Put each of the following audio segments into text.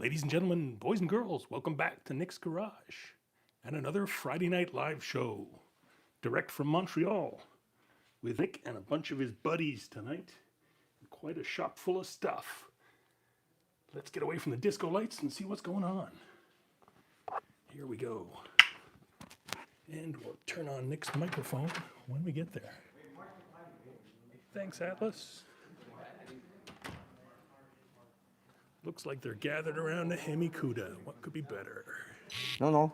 Ladies and gentlemen, boys and girls, welcome back to Nick's Garage and another Friday night live show, direct from Montreal, with Nick and a bunch of his buddies tonight. Quite a shop full of stuff. Let's get away from the disco lights and see what's going on. Here we go. And we'll turn on Nick's microphone when we get there. Thanks, Atlas. Looks like they're gathered around a Hemi Cuda. What could be better? No.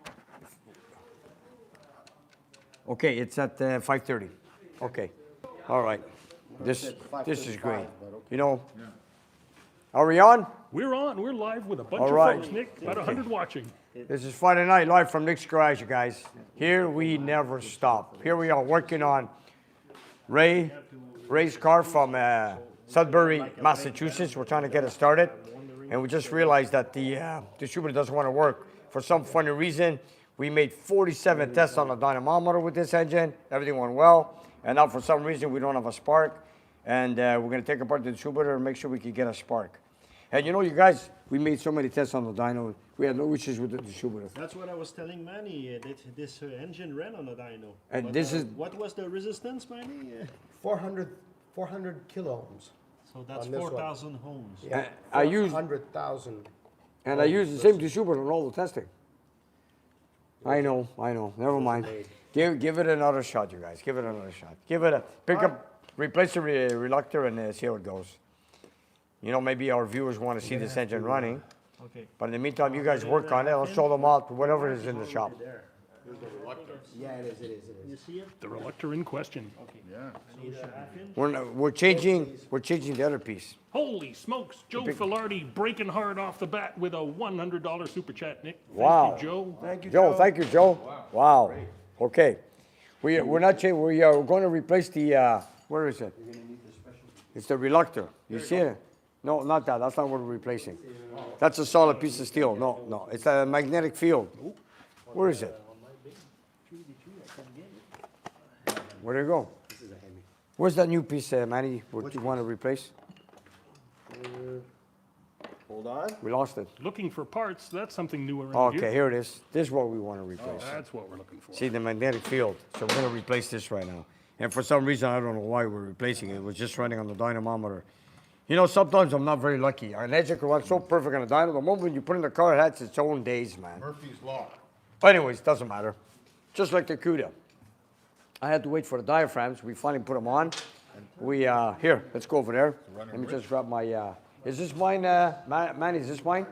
Okay, it's at 5:30. Okay, all right. This is great. You know, are we on? We're on. We're live with a bunch All of right. folks, Nick. About 100 watching. This is Friday night live from Nick's Garage, you guys. Here we never stop. Here we are working on Ray's car from Sudbury, Massachusetts. We're trying to get it started. And we just realized that the distributor doesn't want to work. For some funny reason, we made 47 tests on the dynamometer with this engine. Everything went well. And now for some reason, we don't have a spark. And we're going to take apart the distributor and make sure we can get a spark. And you know, you guys, we made so many tests on the dyno. We had no issues with the distributor. That's what I was telling Manny, that this engine ran on a dyno. And But, this is... What was the resistance, Manny? 400 kilo ohms. So that's On this one. 4,000 homes. Yeah, I used- 100,000. And I used the same distributor in all the testing. I know. Never mind. Give it another shot, you guys. Give it another shot. Give it a replace the reluctor and see how it goes. You know, maybe our viewers want to see this engine running. Okay. But in the meantime, you guys work on it. I'll show them out whatever is in the shop. There. Yeah, it is. You see it? The reluctor in question. Okay. Yeah. So we should half inch. We're changing the other piece. Holy smokes, Joe Filardi breaking hard off the bat with a $100 super chat, Nick. Thank Wow. you, Joe. Thank you, Joe, thank you, Joe. Wow. Okay. We're not changing. We're going to replace the where is it? It's the reluctor. You see it? No, not that. That's not what we're replacing. That's a solid piece of steel. No. It's a magnetic field. Where is it? Where'd it go? Where's that new piece, Manny? What you want to replace? Hold on. We lost it. Looking for parts, that's something new around Okay, here it is. This is what we want to replace. That's what we're looking for. See the magnetic field. So we're going to replace this right now. And for some reason, I don't know why we're replacing it. It was just running on the dynamometer. You know, sometimes I'm not very lucky. An engine can run so perfect on a dyno. The moment you put in the car, it has its own days, man. Murphy's Law. But anyways, doesn't matter. Just like the Cuda. I had to wait for the diaphragms. We finally put them on. Here, let's go over there. Let me just grab my, is this mine, Manny, is this mine?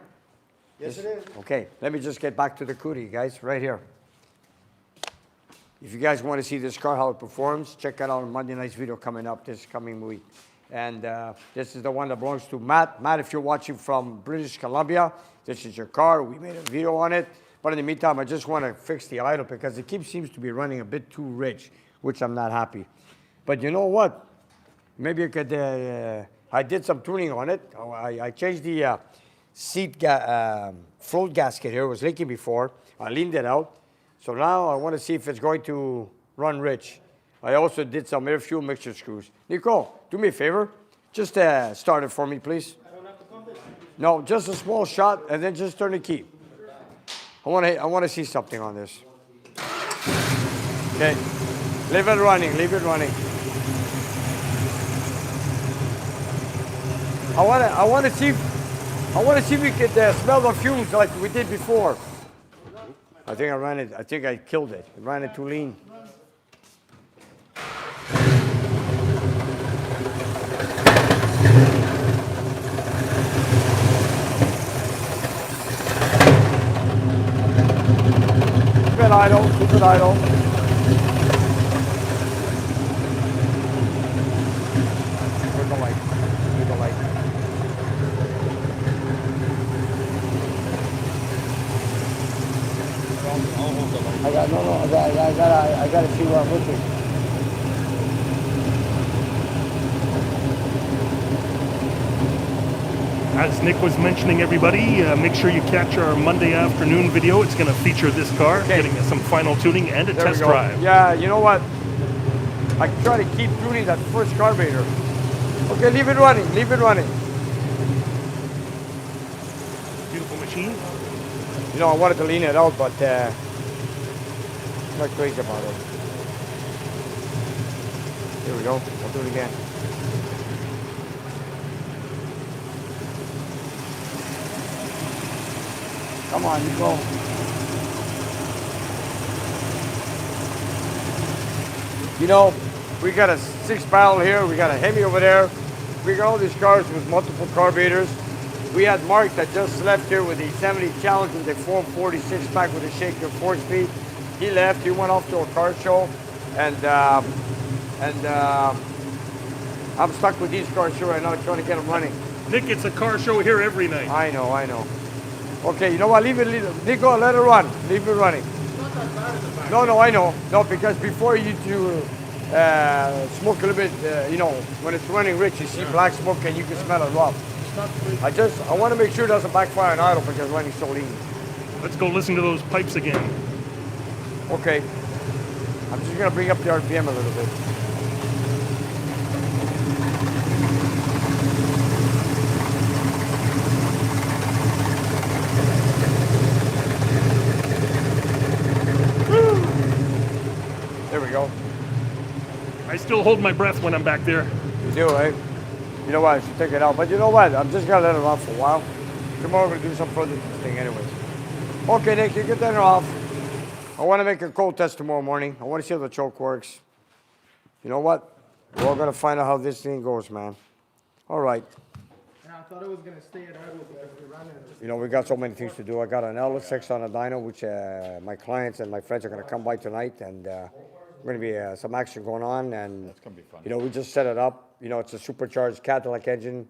Yes, it is. Okay, let me just get back to the Cuda, you guys, right here. If you guys want to see this car, how it performs, check it out on Monday night's video coming up this coming week. And this is the one that belongs to Matt. Matt, if you're watching from British Columbia, this is your car. We made a video on it. But in the meantime, I just want to fix the idle because it seems to be running a bit too rich, which I'm not happy. But you know what? Maybe you could, I did some tuning on it. I changed the float gasket here. It was leaking before. I leaned it out. So now I want to see if it's going to run rich. I also did some air fuel mixture screws. Nico, do me a favor. Just start it for me, please. I don't have to come this. No, just a small shot, and then just turn the key. I want to see something on this. Okay, leave it running. I want to see if we could smell the fumes like we did before. I think I killed it. It ran it too lean. Keep it idle. Where's the light? Need the light. I'll hold the light. I gotta see where I'm looking. As Nick was mentioning, everybody, make sure you catch our Monday afternoon video. It's going to feature this car, getting some final tuning and a There we test go. drive. Yeah, you know what? I try to keep tuning that first carburetor. Okay, leave it running. Beautiful machine. You know, I wanted to lean it out, but I'm not crazy about it. Here we go. I'll do it again. Come on, you go. You know, we got a 6-barrel here. We got a Hemi over there. We got all these cars with multiple carburetors. We had Mark that just left here with the 70 Challenge with a 446 pack with a shaker 4-speed. He left. He went off to a car show, and I'm stuck with these cars here right now, trying to get them running. Nick, it's a car show here every night. I know. Okay, you know what? Leave it. Nico, let it run. Leave it running. No, I know. No, because before you do smoke a little bit, you know, when it's running rich, you see black smoke and you can smell it rough. I want to make sure it doesn't backfire on idle because running so lean. Let's go listen to those pipes again. Okay. I'm just going to bring up the RPM a little bit. There we go. I still hold my breath when I'm back there. You do, eh? You know what? I should take it out. But you know what? I'm just going to let it off for a while. Tomorrow we're going to do some further testing anyways. Okay, Nick, you get that off. I want to make a cold test tomorrow morning. I want to see how the choke works. You know what? We're all going to find out how this thing goes, man. All right. And I thought it was gonna stay at idle because we ran it. You know, we got so many things to do. I got an LS6 on a dyno, which my clients and my friends are going to come by tonight, and we're going to be some action going on. And That's gonna be fun. you know, we just set it up. You know, it's a supercharged Cadillac engine,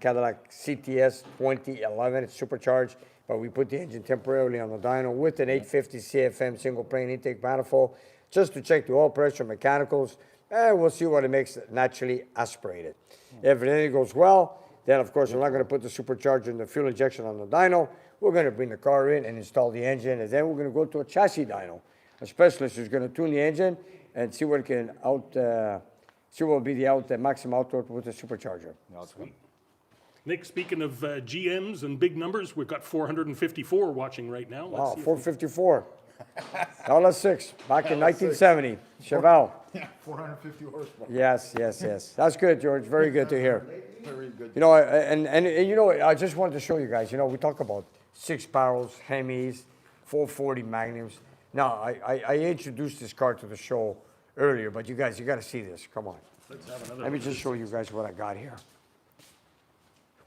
Cadillac CTS 2011. It's supercharged, but we put the engine temporarily on the dyno with an 850 CFM single plane intake manifold, just to check the oil pressure, mechanicals, and we'll see what it makes naturally aspirated. If everything goes well, then of course we're not going to put the supercharger and the fuel injection on the dyno. We're going to bring the car in and install the engine, and then we're going to go to a chassis dyno. A specialist is going to tune the engine and see what it can see what will be the maximum output with the supercharger. Sweet. Nick, speaking of GMs and big numbers, we've got 454 watching right now. Wow, see if 454. LS6, back in 1970. Chevelle. 450 horsepower. Yes. That's good, George. Very good to hear. Very good. You know, and you know, I just wanted to show you guys, you know, we talk about 6 barrels, Hemis, 440 Magnums. Now, I introduced this car to the show earlier, but you guys, you got to see this. Come on. Let me just show you guys what I got here.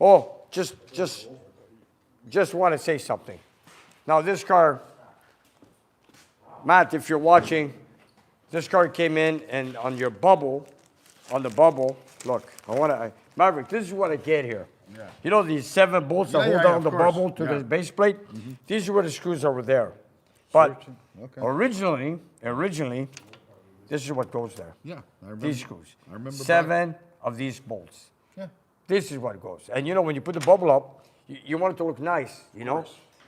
Oh, just want to say something. Now, this car, Matt, if you're watching, this car came in and on the bubble, look, Maverick, this is what I get here. Yeah. You know these 7 bolts that hold yeah, down of the course. bubble to Yeah. the base plate? These are where the screws over there. But Okay. originally, this is what goes there. Yeah, I remember. These screws. I remember 7 of these bolts. Yeah. This is what goes. And you know, when you put the bubble up, you want it to look nice, you know?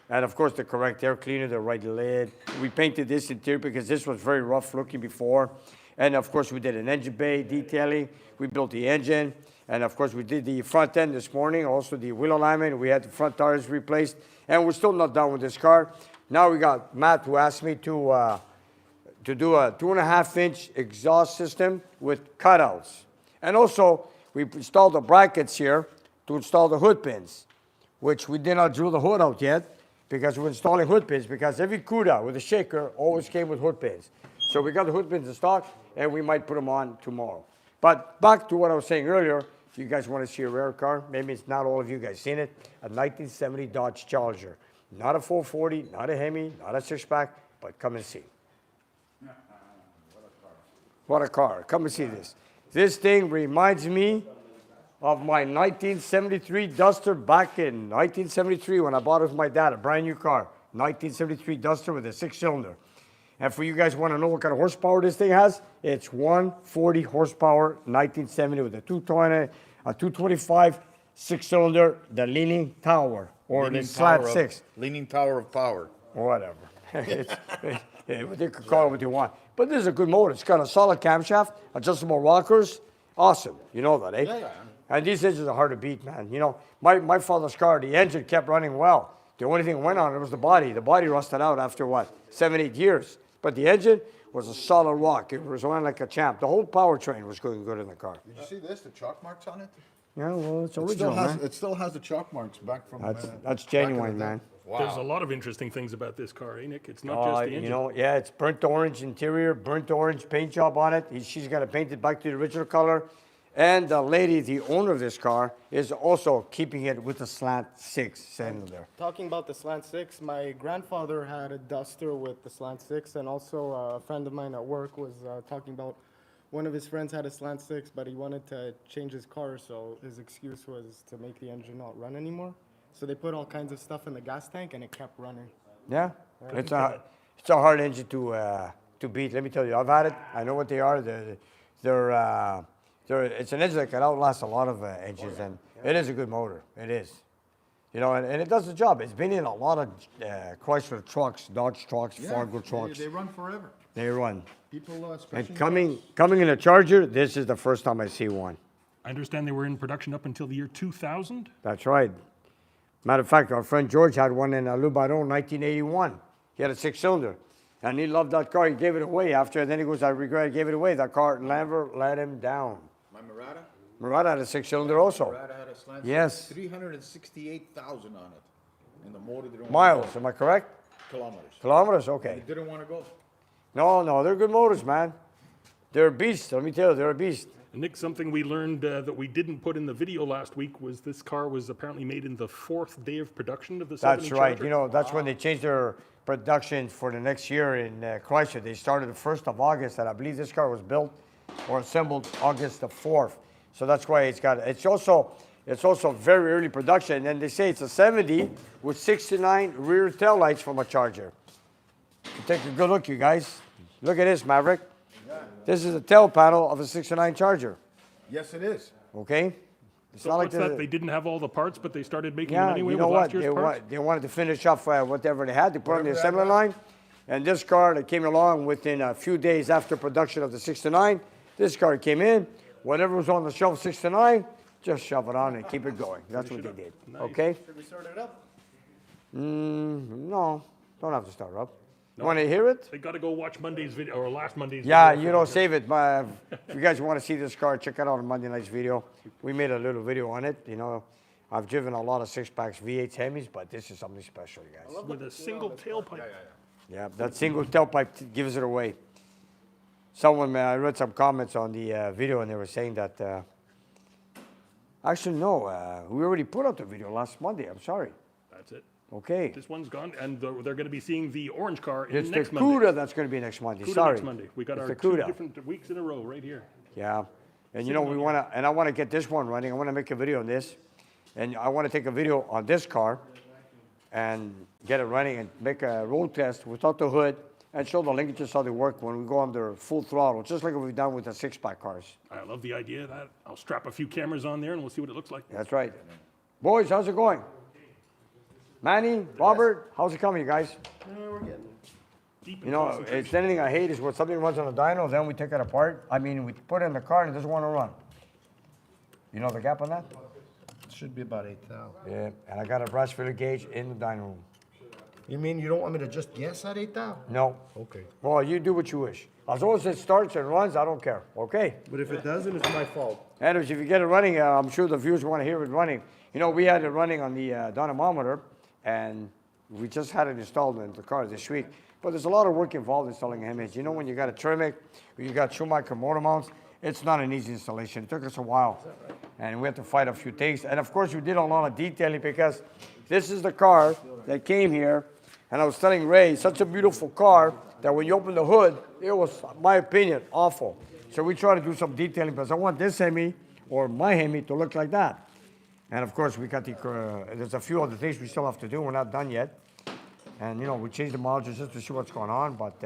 And of course, the correct air cleaner, the right lid. We painted this interior because this was very rough looking before. And of course, we did an engine bay detailing. We built the engine. And of course, we did the front end this morning, also the wheel alignment. We had the front tires replaced. And we're still not done with this car. Now we got Matt, who asked me to do a 2.5-inch exhaust system with cutouts. And also, we installed the brackets here to install the hood pins, which we did not drill the hood out yet because we're installing hood pins because every Cuda with a shaker always came with hood pins. So we got the hood pins in stock, and we might put them on tomorrow. But back to what I was saying earlier, if you guys want to see a rare car, maybe it's not all of you guys seen it, a 1970 Dodge Challenger. Not a 440, not a Hemi, not a 6-pack, but come and see. What a car. Come and see this. This thing reminds me of my 1973 Duster back in 1973 when I bought it with my dad, a brand new car. 1973 Duster with a 6-cylinder. And for you guys want to know what kind of horsepower this thing has, it's 140 horsepower, 1970 with a 220, a 225 6-cylinder, the Leaning Tower, or the Slant 6. Leaning Tower of Power. Or whatever. They could call it what you want. But this is a good motor. It's got a solid camshaft, adjustable rockers. Awesome. You know that, eh? Yeah. And these engines are hard to beat, man. You know, my father's car, the engine kept running well. The only thing that went on it was the body. The body rusted out after what, 7, 8 years. But the engine was a solid rock. It was running like a champ. The whole powertrain was going good in the car. Did you see this, the chalk marks on it? Yeah, well, it's It still original, has, man. it still has the chalk marks back from. That's back in the genuine, day. man. There's a Wow. lot of interesting things about this car, eh, Nick? It's not just the engine. You know, yeah, it's burnt orange interior, burnt orange paint job on it. She's got it painted back to the original color. And the lady, the owner of this car, is also keeping it with the Slant 6 sitting there. Talking about the Slant 6, my grandfather had a Duster with the Slant 6, and also a friend of mine at work was talking about one of his friends had a Slant 6, but he wanted to change his car, so his excuse was to make the engine not run anymore. So they put all kinds of stuff in the gas tank, and it kept running. Yeah, it's a hard engine to beat. Let me tell you, I've had it. I know what they are. It's an engine that can outlast a lot of engines, and it is a good motor. It is, you know, and it does the job. It's been in a lot of Chrysler trucks, Dodge trucks, Fargo trucks. They run forever. They run. People, especially. And coming in a Charger, this is the first time I see one. I understand they were in production up until the year 2000. That's right. Matter of fact, our friend George had one in Lubaron, 1981. He had a 6-cylinder, and he loved that car. He gave it away after, and then he goes, I regret I gave it away. That car never let him down. My Murata? Murata had a 6-cylinder also. Murata had a Slant. Yes. 368,000 on it. And the motor didn't want Miles, to am I correct? go. Kilometers. Kilometers, It okay. didn't want to go. No, they're good motors, man. They're a beast. Let me tell you, they're a beast. Nick, something we learned that we didn't put in the video last week was this car was apparently made in the 4th day of production of the 70 That's right. Charger. You know, that's when they changed their production for the next year in Chrysler. They started the 1st of August, and I believe this car was built or assembled August the 4th. So that's why it's also very early production. And they say it's a 70 with 69 rear taillights from a Charger. Take a good look, you guys. Look at this, Maverick. This is the tail panel of a 69 Charger. Yes, it is. Okay? It's So what's that? They didn't have all the parts, but they started making them Yeah, anyway you know with what? last year's parts? They wanted to finish off whatever they had. They put on the assembly line. And this car that came along within a few days after production of the 69, this car came in. Whatever was on the shelf 69, just shove it on and keep it going. That's what they did. Nice. Okay? Should we start it up? No, don't have to start up. You want to hear it? They got to go watch Monday's video or last Monday's Yeah, video. you know, save it. If you guys want to see this car, check it out on Monday night's video. We made a little video on it. You know, I've driven a lot of 6-packs V8 Hemis, but this is something special, you guys. With a single tailpipe. Yeah, that single tailpipe gives it away. I read some comments on the video, and they were saying that. Actually, no, we already put out the video last Monday. I'm sorry. That's it. Okay. This one's gone, and they're going to be seeing the orange car in It's the next Monday. Cuda that's going to be next Monday. Cuda Sorry. next Monday. We got It's our the 2 Cuda. different weeks in a row right here. Yeah. And you know, I want to get this one running. I want to make a video on this. And I want to take a video on this car and get it running and make a road test without the hood and show the linkages how they work when we go under full throttle, just like we've done with the 6-pack cars. I love the idea of that. I'll strap a few cameras on there and we'll see what it looks like. That's right. Boys, how's it going? Manny, Robert, how's it coming, you guys? We're getting Deep in You know, concentration. it's anything I hate is when something runs on a dyno, then we take it apart. I mean, we put it in the car and it doesn't want to run. You know the gap on that? It should be about 8,000. Yeah, and I got a brass filler gauge in the dyno room. You mean you don't want me to just guess at 8,000? No. Okay. Well, you do what you wish. As long as it starts and runs, I don't care. Okay? But if it doesn't, it's my fault. Anyways, if you get it running, I'm sure the viewers want to hear it running. You know, we had it running on the dynamometer, and we just had it installed in the car this week. But there's a lot of work involved installing an image. You know, when you got a Tremec, or you got Schumacher motor mounts, it's not an easy installation. It took us a while, and we had to fight a few things. And of course, we did a lot of detailing because this is the car that came here. And I was telling Ray, such a beautiful car that when you open the hood, it was, in my opinion, awful. So we try to do some detailing because I want this Hemi or my Hemi to look like that. And of course, we got there's a few other things we still have to do. We're not done yet. And you know, we changed the modules just to see what's going on, but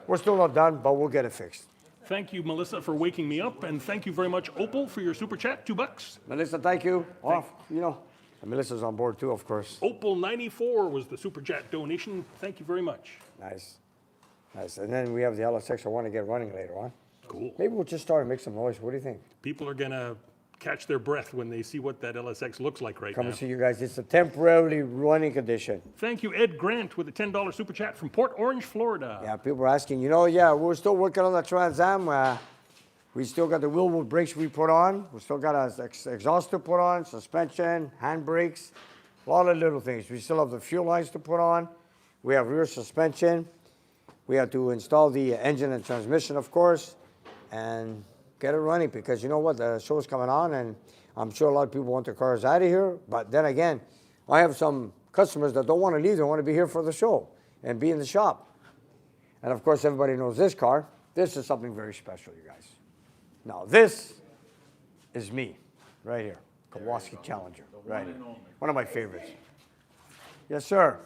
we're still not done, but we'll get it fixed. Thank you, Melissa, for waking me up, and thank you very much, Opal, for your super chat, $2. Melissa, thank you. You know, and Melissa's on board too, of course. Opal94 was the super chat donation. Thank you very much. Nice. Nice. And then we have the LSX I want to get running later on. Cool. Maybe we'll just start and make some noise. What do you think? People are going to catch their breath when they see what that LSX looks like right Come now. and see you guys. It's a temporarily running condition. Thank you, Ed Grant, with a $10 super chat from Port Orange, Florida. Yeah, people are asking, yeah, we're still working on the Trans Am. We still got the wheel brakes we put on. We still got an exhaust to put on, suspension, handbrakes, a lot of little things. We still have the fuel lines to put on. We have rear suspension. We have to install the engine and transmission, of course, and get it running because you know what? The show's coming on, and I'm sure a lot of people want their cars out of here. But then again, I have some customers that don't want to leave. They want to be here for the show and be in the shop. And of course, everybody knows this car. This is something very special, you guys. Now, this is me, right here. Kowalski Challenger, right here. One of my favorites. Yes, sir.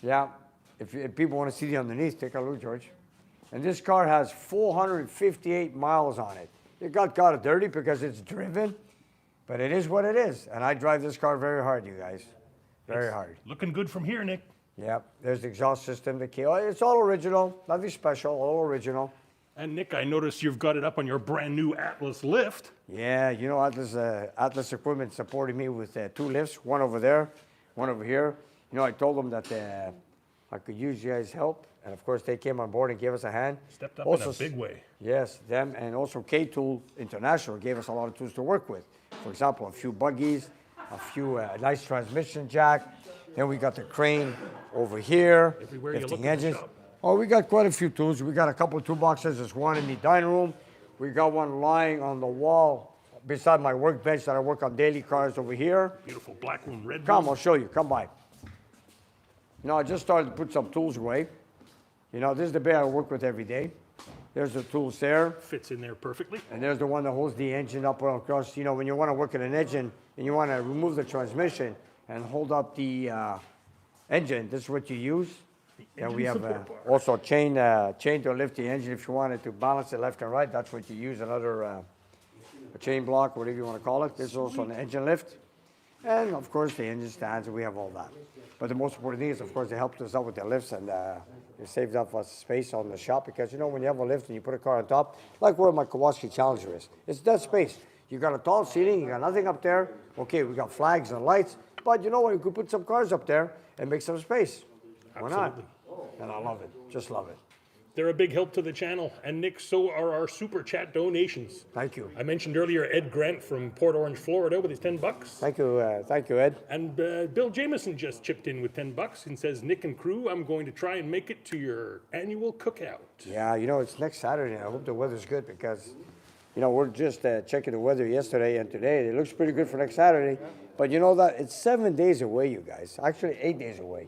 Yeah, if people want to see the underneath, take a look, George. And this car has 458 miles on it. It got dirty because it's driven, but it is what it is. And I drive this car very hard, you guys. Very hard. Looking good from here, Nick. Yep, there's the exhaust system, the key. It's all original, nothing special, all original. And Nick, I noticed you've got it up on your brand new Atlas lift. Yeah, Atlas Equipment supported me with 2 lifts, one over there, one over here. I told them that I could use you guys' help. And of course, they came on board and gave us a hand. Stepped up in a big way. Yes, them and also K-Tool International gave us a lot of tools to work with. For example, a few buggies, a few nice transmission jack. Then we got the crane over here, Everywhere you lifting look in the engines. shop. Oh, we got quite a few tools. We got a couple of toolboxes. There's one in the dining room. We got one lying on the wall beside my workbench that I work on daily cars over here. Beautiful black one, red Come, one. I'll show you. Come by. I just started to put some tools away. This is the bay I work with every day. There's the tools there. Fits in there perfectly. And there's the one that holds the engine up and across. When you want to work in an engine and you want to remove the transmission and hold up the engine, this is what you use. And we have support bar. also chain to lift the engine if you wanted to balance it left and right. That's what you use, another a chain block, whatever you want to call it. This is also an engine lift. And of course the engine stands, and we have all that. But the most important thing is, of course, they helped us out with the lifts, and it saved up us space on the shop because, when you have a lift and you put a car on top, like where my Kowalski Challenger is, it's dead space. You got a tall ceiling, you got nothing up there. Okay, we got flags and lights, but you know what? You could put some cars up there and make some space. Why not? Absolutely. And I love it, just love it. They're a big help to the channel. And Nick, so are our super chat donations. Thank you. I mentioned earlier Ed Grant from Port Orange, Florida with his $10. Thank you, Ed. And Bill Jameson just chipped in with $10 and says, Nick and crew, I'm going to try and make it to your annual cookout. Yeah, it's next Saturday. I hope the weather's good because, we're just checking the weather yesterday and today. It looks pretty good for next Saturday. But you know that it's 7 days away, you guys. Actually, 8 days away.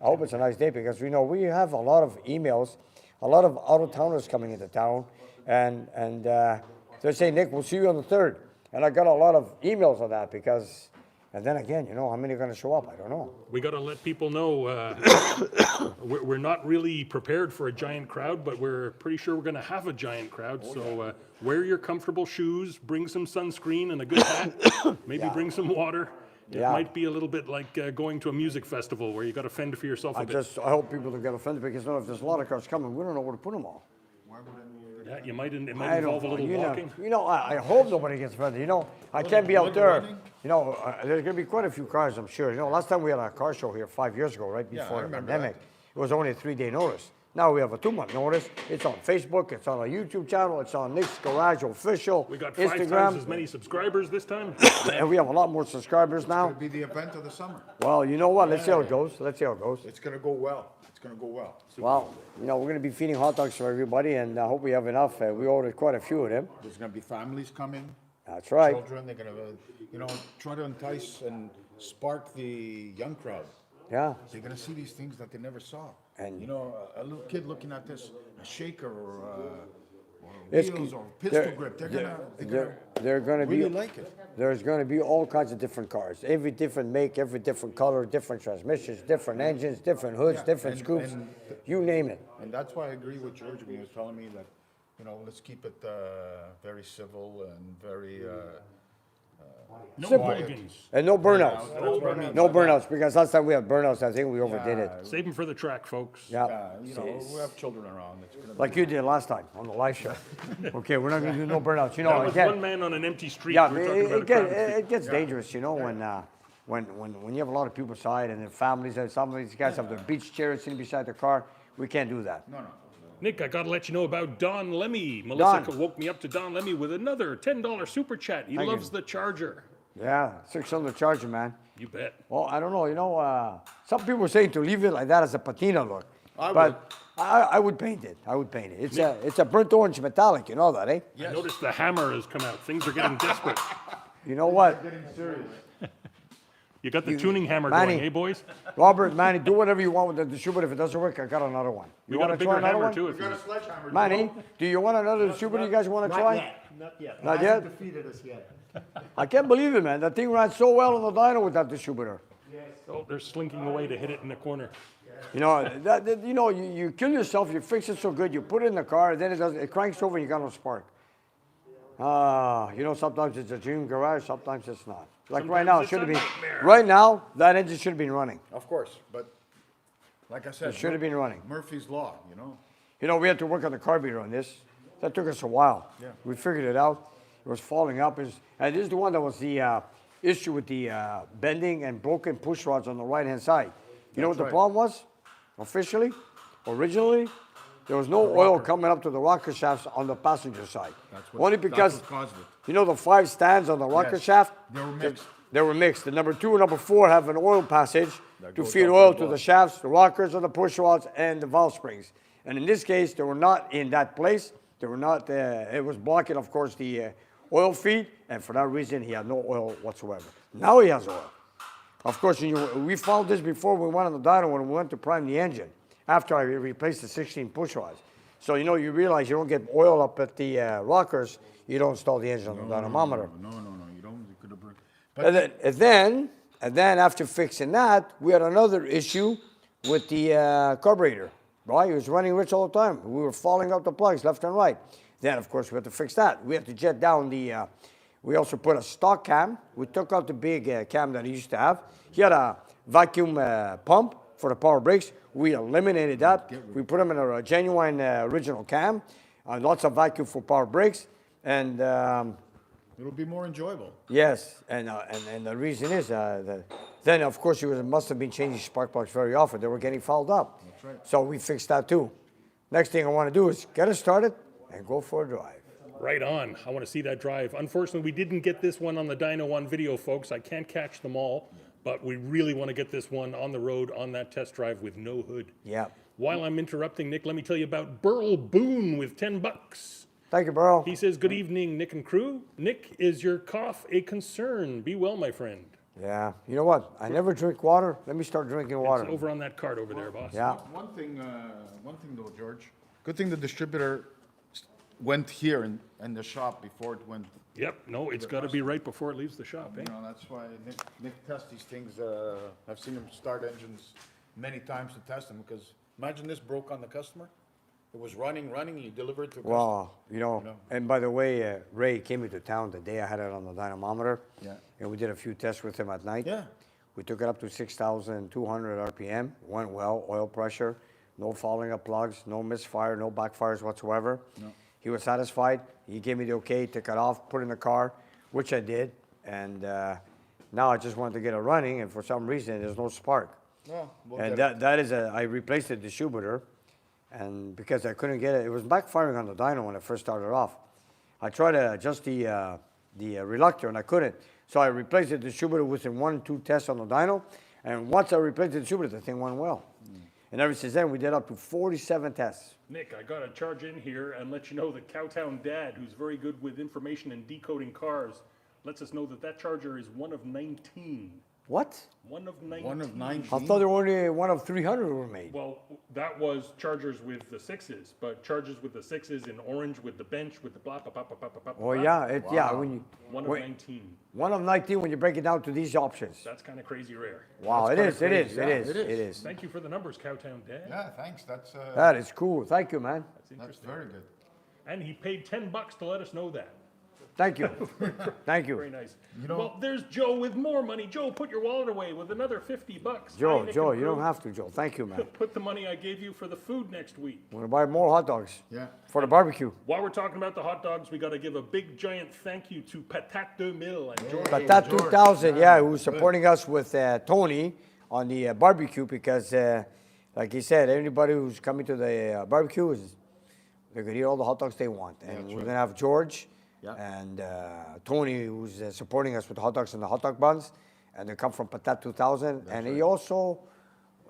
I hope it's a nice day because we have a lot of emails, a lot of out-of-towners coming into town. And they're saying, Nick, we'll see you on the 3rd. And I got a lot of emails on that because, and then again, how many are going to show up? I don't know. We got to let people know we're not really prepared for a giant crowd, but we're pretty sure we're going to have a giant crowd. So wear your comfortable shoes, bring some sunscreen and a good hat, maybe bring some water. It might be a little bit like going to a music festival where you got to fend for yourself a bit. I hope people don't get offended because if there's a lot of cars coming, we don't know where to put them all. Yeah, it might involve a little walking. I hope nobody gets offended. I can't be out there. There's going to be quite a few cars, I'm sure. Last time we had a car show here 5 years ago, right before the pandemic, it was only a 3-day notice. Now we have a 2-month notice. It's on Facebook, it's on our YouTube channel, it's on Nick's Garage Official, We got 5 Instagram, times as many subscribers this time. and we have a lot more subscribers now. It'll be the event of the summer. Well, you know what? Let's see how it goes. It's gonna go well. It's gonna go well. Well, we're going to be feeding hot dogs for everybody, and I hope we have enough. We ordered quite a few of them. There's gonna be families coming, That's right. children, they're gonna, try to entice and spark the young crowd. Yeah. They're gonna see these things that they never saw. And- A little kid looking at this, a shaker or It's- wheels or pistol they're- grip, they're going to gonna really be like it. There's going to be all kinds of different cars, every different make, every different color, different transmissions, different engines, different hoods, Yeah, different and- scoops, and you name it. And that's why I agree with George when he was telling me that, let's keep it very civil and very No Simple. mulligans. And no burnouts. That's what I mean. No burnouts, because last time we had burnouts, I think we overdid it. Save them for the track, folks. Yeah, You know, we have children around. It's gonna be. like you did last time on the live show. Okay, we're not gonna do no burnouts, you That know, was again. one man on an empty street. Yeah, We're talking about a crowd of people. it gets dangerous, you know, when you have a lot of people inside and their families, and some of these guys have their beach chairs sitting beside their car. We can't do that. No. Nick, I gotta let you know about Don Lemmy. Melissa Don. woke me up to Don Lemmy with another $10 super chat. He Thank you. loves the Charger. Yeah, 600 Charger, man. You bet. Well, I don't know, you know, some people were saying to leave it like that as a patina look. I But I would paint it. I would paint it. It's a burnt orange metallic, you know that, eh? I noticed the hammer has come out. Things are getting desperate. You know what? You got the tuning hammer Manny. going, hey boys? Robert, Manny, do whatever you want with the distributor. If it doesn't work, I got another one. We You got a want to bigger try another hammer one? too. If you... sledgehammer. Manny, do you want another distributor you guys want to try? Not yet. Not Hasn't yet? defeated us yet. I can't believe it, man. That thing ran so well on the dyno with that distributor. Oh, they're slinking away to hit it in the corner. You know, you kill yourself, you fix it so good, you put it in the car, then it cranks over and you got no spark. You know, sometimes it's a dream garage, sometimes it's not. Like right Sometimes now, it it's should have a been, nightmare. right now, that engine should have been running. Of course, but like I said, It should have been running. Murphy's Law, you know. You know, we had to work on the carburetor on this. That took us a while. Yeah. We figured it out. It was falling up. And this is the one that was the issue with the bending and broken push rods on the right-hand side. You know what the right. problem was? Officially, originally, there was no oil coming up to the rocker shafts on the passenger side. Only because, that's what caused it. you know the 5 stands on the rocker Yes. shaft? They were mixed. They were mixed. The number 2 and number 4 have an oil passage That to goes feed up oil and to the down. shafts, the rockers, and the push rods, and the valve springs. And in this case, they were not in that place. They were not. It was blocking, of course, the oil feed, and for that reason, he had no oil whatsoever. Now he has oil. Of course, we found this before we went on the dyno when we went to prime the engine. After I replaced the 16 push rods. So you realize you don't get oil up at the rockers. You don't install the engine on the dynamometer. No, you don't. You could have burned. And then after fixing that, we had another issue with the carburetor. Right, it was running rich all the time. We were falling out the plugs left and right. Then, of course, we had to fix that. We had to jet down the. We also put a stock cam. We took out the big cam that he used to have. He had a vacuum pump for the power brakes. We eliminated that. We put him in a genuine original cam. Lots of vacuum for power brakes, and. It'll be more enjoyable. Yes, and the reason is then of course he must have been changing spark plugs very often. They were getting fouled up. That's right. So we fixed that too. Next thing I want to do is get it started and go for a drive. Right on. I want to see that drive. Unfortunately, we didn't get this one on the dyno on video, folks. I can't catch them all, but we really want to get this one on the road on that test drive with no hood. Yeah. While I'm interrupting, Nick, let me tell you about Burl Boone with $10. Thank you, Burl. He says, good evening, Nick and crew. Nick, is your cough a concern? Be well, my friend. Yeah. You know what? I never drink water. Let me start drinking water. It's over on that card over there, boss. Yeah. One thing though, George. Good thing the distributor went here in the shop before it went. Yep. No, it's got to be right before it leaves the shop, eh? You know, that's why Nick tests these things. I've seen him start engines many times to test them because imagine this broke on the customer. It was running, he delivered to customer. Well, and by the way, Ray came into town the day I had it on the dynamometer. Yeah. And we did a few tests with him at night. Yeah. We took it up to 6,200 RPM. Went well, oil pressure, no fouling of plugs, no misfire, no backfires whatsoever. No. He was satisfied. He gave me the okay, took it off, put it in the car, which I did. And now I just wanted to get it running, and for some reason, there's no spark. No, we'll And get it. that is I replaced the distributor, and because I couldn't get it, it was backfiring on the dyno when I first started off. I tried to adjust the reluctor, and I couldn't. So I replaced the distributor within 1-2 tests on the dyno, and once I replaced the distributor, the thing went well. And ever since then, we did up to 47 tests. Nick, I got to charge in here and let you know that Cowtown Dad, who's very good with information and decoding cars, lets us know that that charger is one of 19. What? One of 19. One of 19. I thought there were only one of 300 were made. Well, that was chargers with the 6s, but chargers with the 6s in orange with the bench with the blah, blah, blah, blah, blah, blah, blah. Oh yeah, yeah. When you One of 19. one of 19 when you break it down to these options. That's kind of crazy rare. Wow, it is, it kinda is, crazy. it Yeah, is, it it is. is. Thank you for the numbers, Cowtown Dad. Yeah, thanks. That's That is cool. Thank you, man. That's that's interesting. very good. And he paid $10 to let us know that. Thank you. Thank you. Very nice. Well, there's Joe with more money. Joe, put your wallet away with another $50. Joe, Hi, Nick Joe, and you don't crew. have to, Joe. Thank you, man. Put the money I gave you for the food next week. We're gonna buy more hot dogs. Yeah. For the barbecue. While we're talking about the hot dogs, we got to give a big giant thank you to Patat 2000 and George. But that 2000, yeah, who's supporting us with Tony on the barbecue because, like he said, anybody who's coming to the barbecue is they're gonna eat all the hot dogs they want, and we're gonna have George and Tony who's supporting us with the hot dogs and the hot dog buns, and they come from Patat 2000, and he also.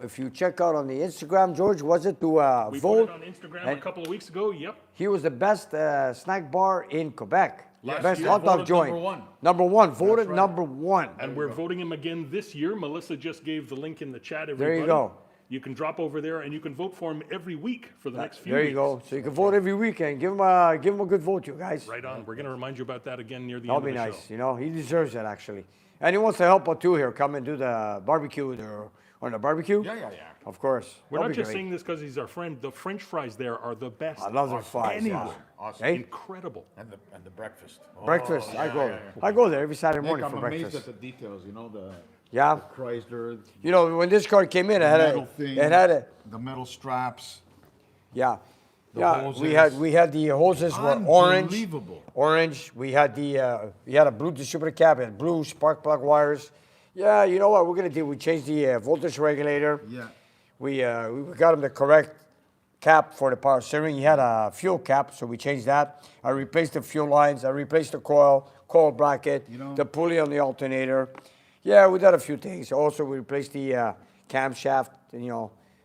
If you check out on the Instagram, George, was it to We vote? put it on Instagram a couple of weeks ago. Yep. He was the best snack bar in Quebec. Last Best year, hot dog voted joint. number one. Number one. Voted right. number one. And we're voting him again this year. Melissa just gave the link in the chat, everybody. There you go. You can drop over there and you can vote for him every week for the next few There weeks. you go. So you can vote every weekend. Give him a good vote, you guys. Right on. We're going to remind you about that again near the That'll end be of the nice. show. You know, he deserves it actually. And he wants to help out too here. Come and do the barbecue or on the barbecue. Yeah. Of course. We're That'll not be just great. saying this because he's our friend. The French fries there are the best. I love their fries. Anywhere. Yeah. Awesome. Hey, Incredible. And the breakfast. Oh, breakfast. yeah, I go. yeah. I go there every Saturday Nick, morning I'm for amazed breakfast. at the details. You know the Yeah. Chrysler, You know, when this car came in, it had metal thing, it had a. the metal straps. Yeah. The Yeah, hoses. we had the hoses were orange. Unbelievable. Orange. We had a blue distributor cap and blue spark plug wires. Yeah, you know what we're gonna do? We changed the voltage regulator. Yeah. We got him the correct cap for the power steering. He had a fuel cap, so we changed that. I replaced the fuel lines. I replaced the coil bracket, You know- the pulley on the alternator. Yeah, we did a few things. Also, we replaced the camshaft,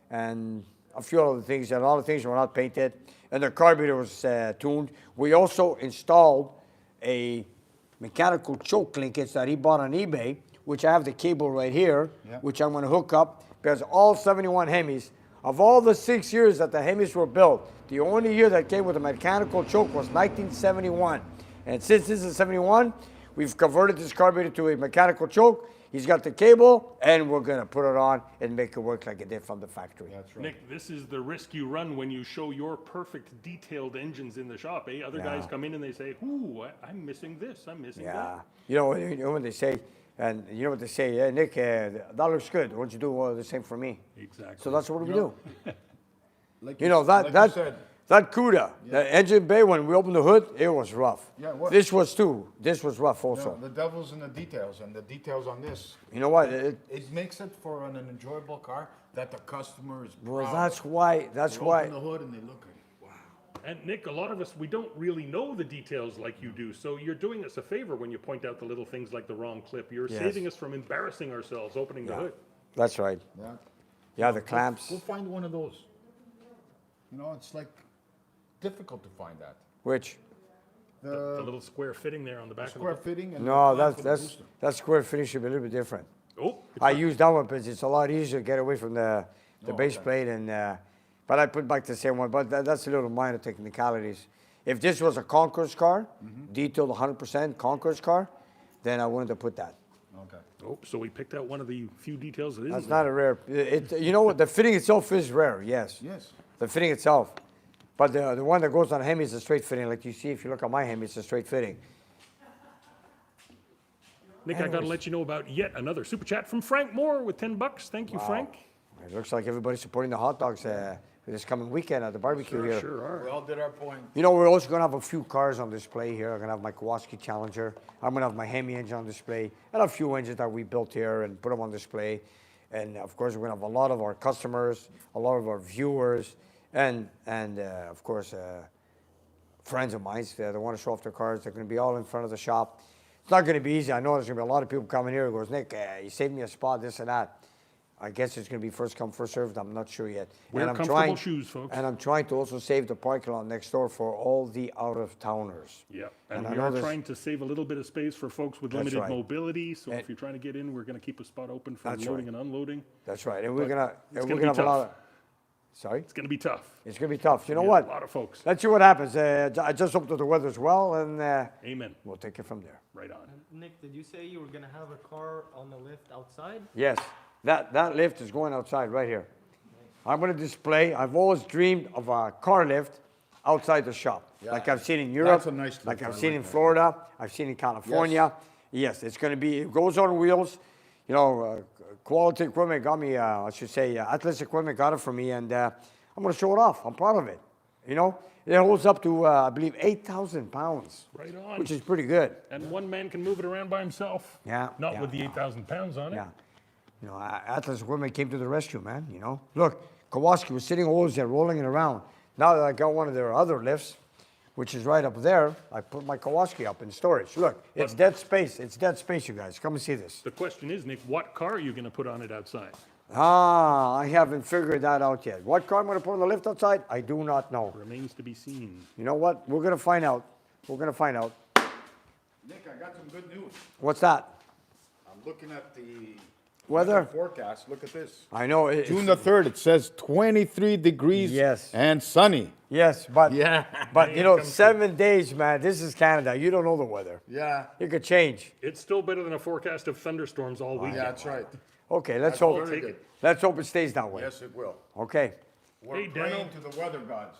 and a few other things. And a lot of things were not painted. And the carburetor was tuned. We also installed a mechanical choke linkage that he bought on eBay, which I have the cable right here, Yeah. which I'm going to hook up because all 71 Hemis, of all the 6 years that the Hemis were built, the only year that came with a mechanical choke was 1971. And since this is 71, we've converted this carburetor to a mechanical choke. He's got the cable, and we're going to put it on and make it work like it did from the factory. That's right. Nick, this is the risk you run when you show your perfect detailed engines in the shop. Eh? Other guys come in and they say, ooh, I'm missing this, I'm missing Yeah. that. You know when they say, and you know what they say, yeah, Nick, that looks good. Why don't you do the same for me? Exactly. So that's what we do. Like You know, like that you said, that Cuda, the engine bay, when we opened the hood, it was rough. Yeah, what- This was too. This was rough you also. know, the devil's in the details, and the details on this. You know what? It makes it for an enjoyable car that the customer is Well, proud that's of. why. That's They why. open the hood and they look at it. Wow. And Nick, a lot of us, we don't really know the details like you do. So you're doing us a favor when you point out the little things like the wrong clip. You're Yes. saving us from embarrassing ourselves opening the hood. That's right. Yeah. Yeah, the clamps. Go find one of those. You know, it's like difficult to find that. Which? The little square fitting there on the back Square of the fitting and No, the clamp for the that's booster. that square finish should be a little bit different. Oh, I use that one because it's a lot easier to get away from the base plate, and but I put back the same one. But that's a little minor technicalities. If this was a Concours car, detailed 100% Concours car, then I wouldn't have put that. Okay. oh, so we picked out one of the few details that isn't That's there. not a rare. You know what? The fitting itself is rare. Yes. Yes. The fitting itself, but the one that goes on a Hemi is a straight fitting. Like you see, if you look at my Hemi, it's a straight fitting. Nick, I got to let you know about yet another super chat from Frank Moore with $10. Thank you, Frank. It looks like everybody's supporting the hot dogs for this coming weekend at the barbecue here. Sure are. We all did our point. You know, we're also going to have a few cars on display here. I'm going to have my Kawasaki Challenger. I'm going to have my Hemi engine on display, and a few engines that we built here and put them on display. And of course, we're going to have a lot of our customers, a lot of our viewers, and of course, friends of mine that want to show off their cars. They're going to be all in front of the shop. It's not going to be easy. I know there's going to be a lot of people coming here who goes, Nick, you saved me a spot, this and that. I guess it's going to be first come, first served. I'm not sure yet. Wear And I'm comfortable trying, shoes, folks. And I'm trying to also save the parking lot next door for all the out-of-towners. Yeah, and I we know are there's- trying to save a little bit of space for folks with That's limited right. mobility. So And- if you're trying to get in, we're going to keep a spot open for That's loading right. and unloading. That's right. And we're But gonna it's we're gonna gonna be have a lot of. tough. Sorry, It's going to be tough. it's gonna be tough. You know Yeah, what? A lot of folks. Let's see what happens. I just hope that the weather's well, and Amen. we'll take it from there. Right on. Nick, did you say you were gonna have a car on the lift outside? Yes, that lift is going outside right here. I'm gonna display. I've always dreamed of a car lift outside the shop. Yeah. Like I've seen in Europe, That's a nice like look. I've I seen like in that. Florida, I've seen in California. Yes, it's going to be, it goes on wheels. You know, quality equipment got me, I should say, Atlas equipment got it for me, and I'm going to show it off. I'm proud of it. You know, it holds up to, I believe, 8,000 pounds. Right on. Which is pretty good. And one man can move it around by himself. Yeah, Not yeah, with the yeah. 8,000 pounds on it. Yeah. You know, Atlas equipment came to the rescue, man, you know. Look, Kowalski was sitting always there, rolling it around. Now that I got one of their other lifts, which is right up there, I put my Kowalski up in storage. Look, it's dead space. It's dead space, you guys. Come and see this. The question is, Nick, what car are you going to put on it outside? Ah, I haven't figured that out yet. What car I'm going to put on the lift outside, I do not know. Remains to be seen. You know what? We're going to find out. We're going to find out. Nick, I got some good news. What's that? I'm looking at the Weather? forecast. Look at this. I know. June the 3rd, it says 23 degrees Yes. and sunny. Yes, but Yeah. but you know, 7 days, man. This is Canada. You don't know the weather. Yeah. It could change. It's still better than a forecast of thunderstorms all week. Yeah, that's right. Okay, let's That's hope. very good. Let's hope it stays that way. Yes, it will. Okay. We're Hey, praying Dano. to the weather gods.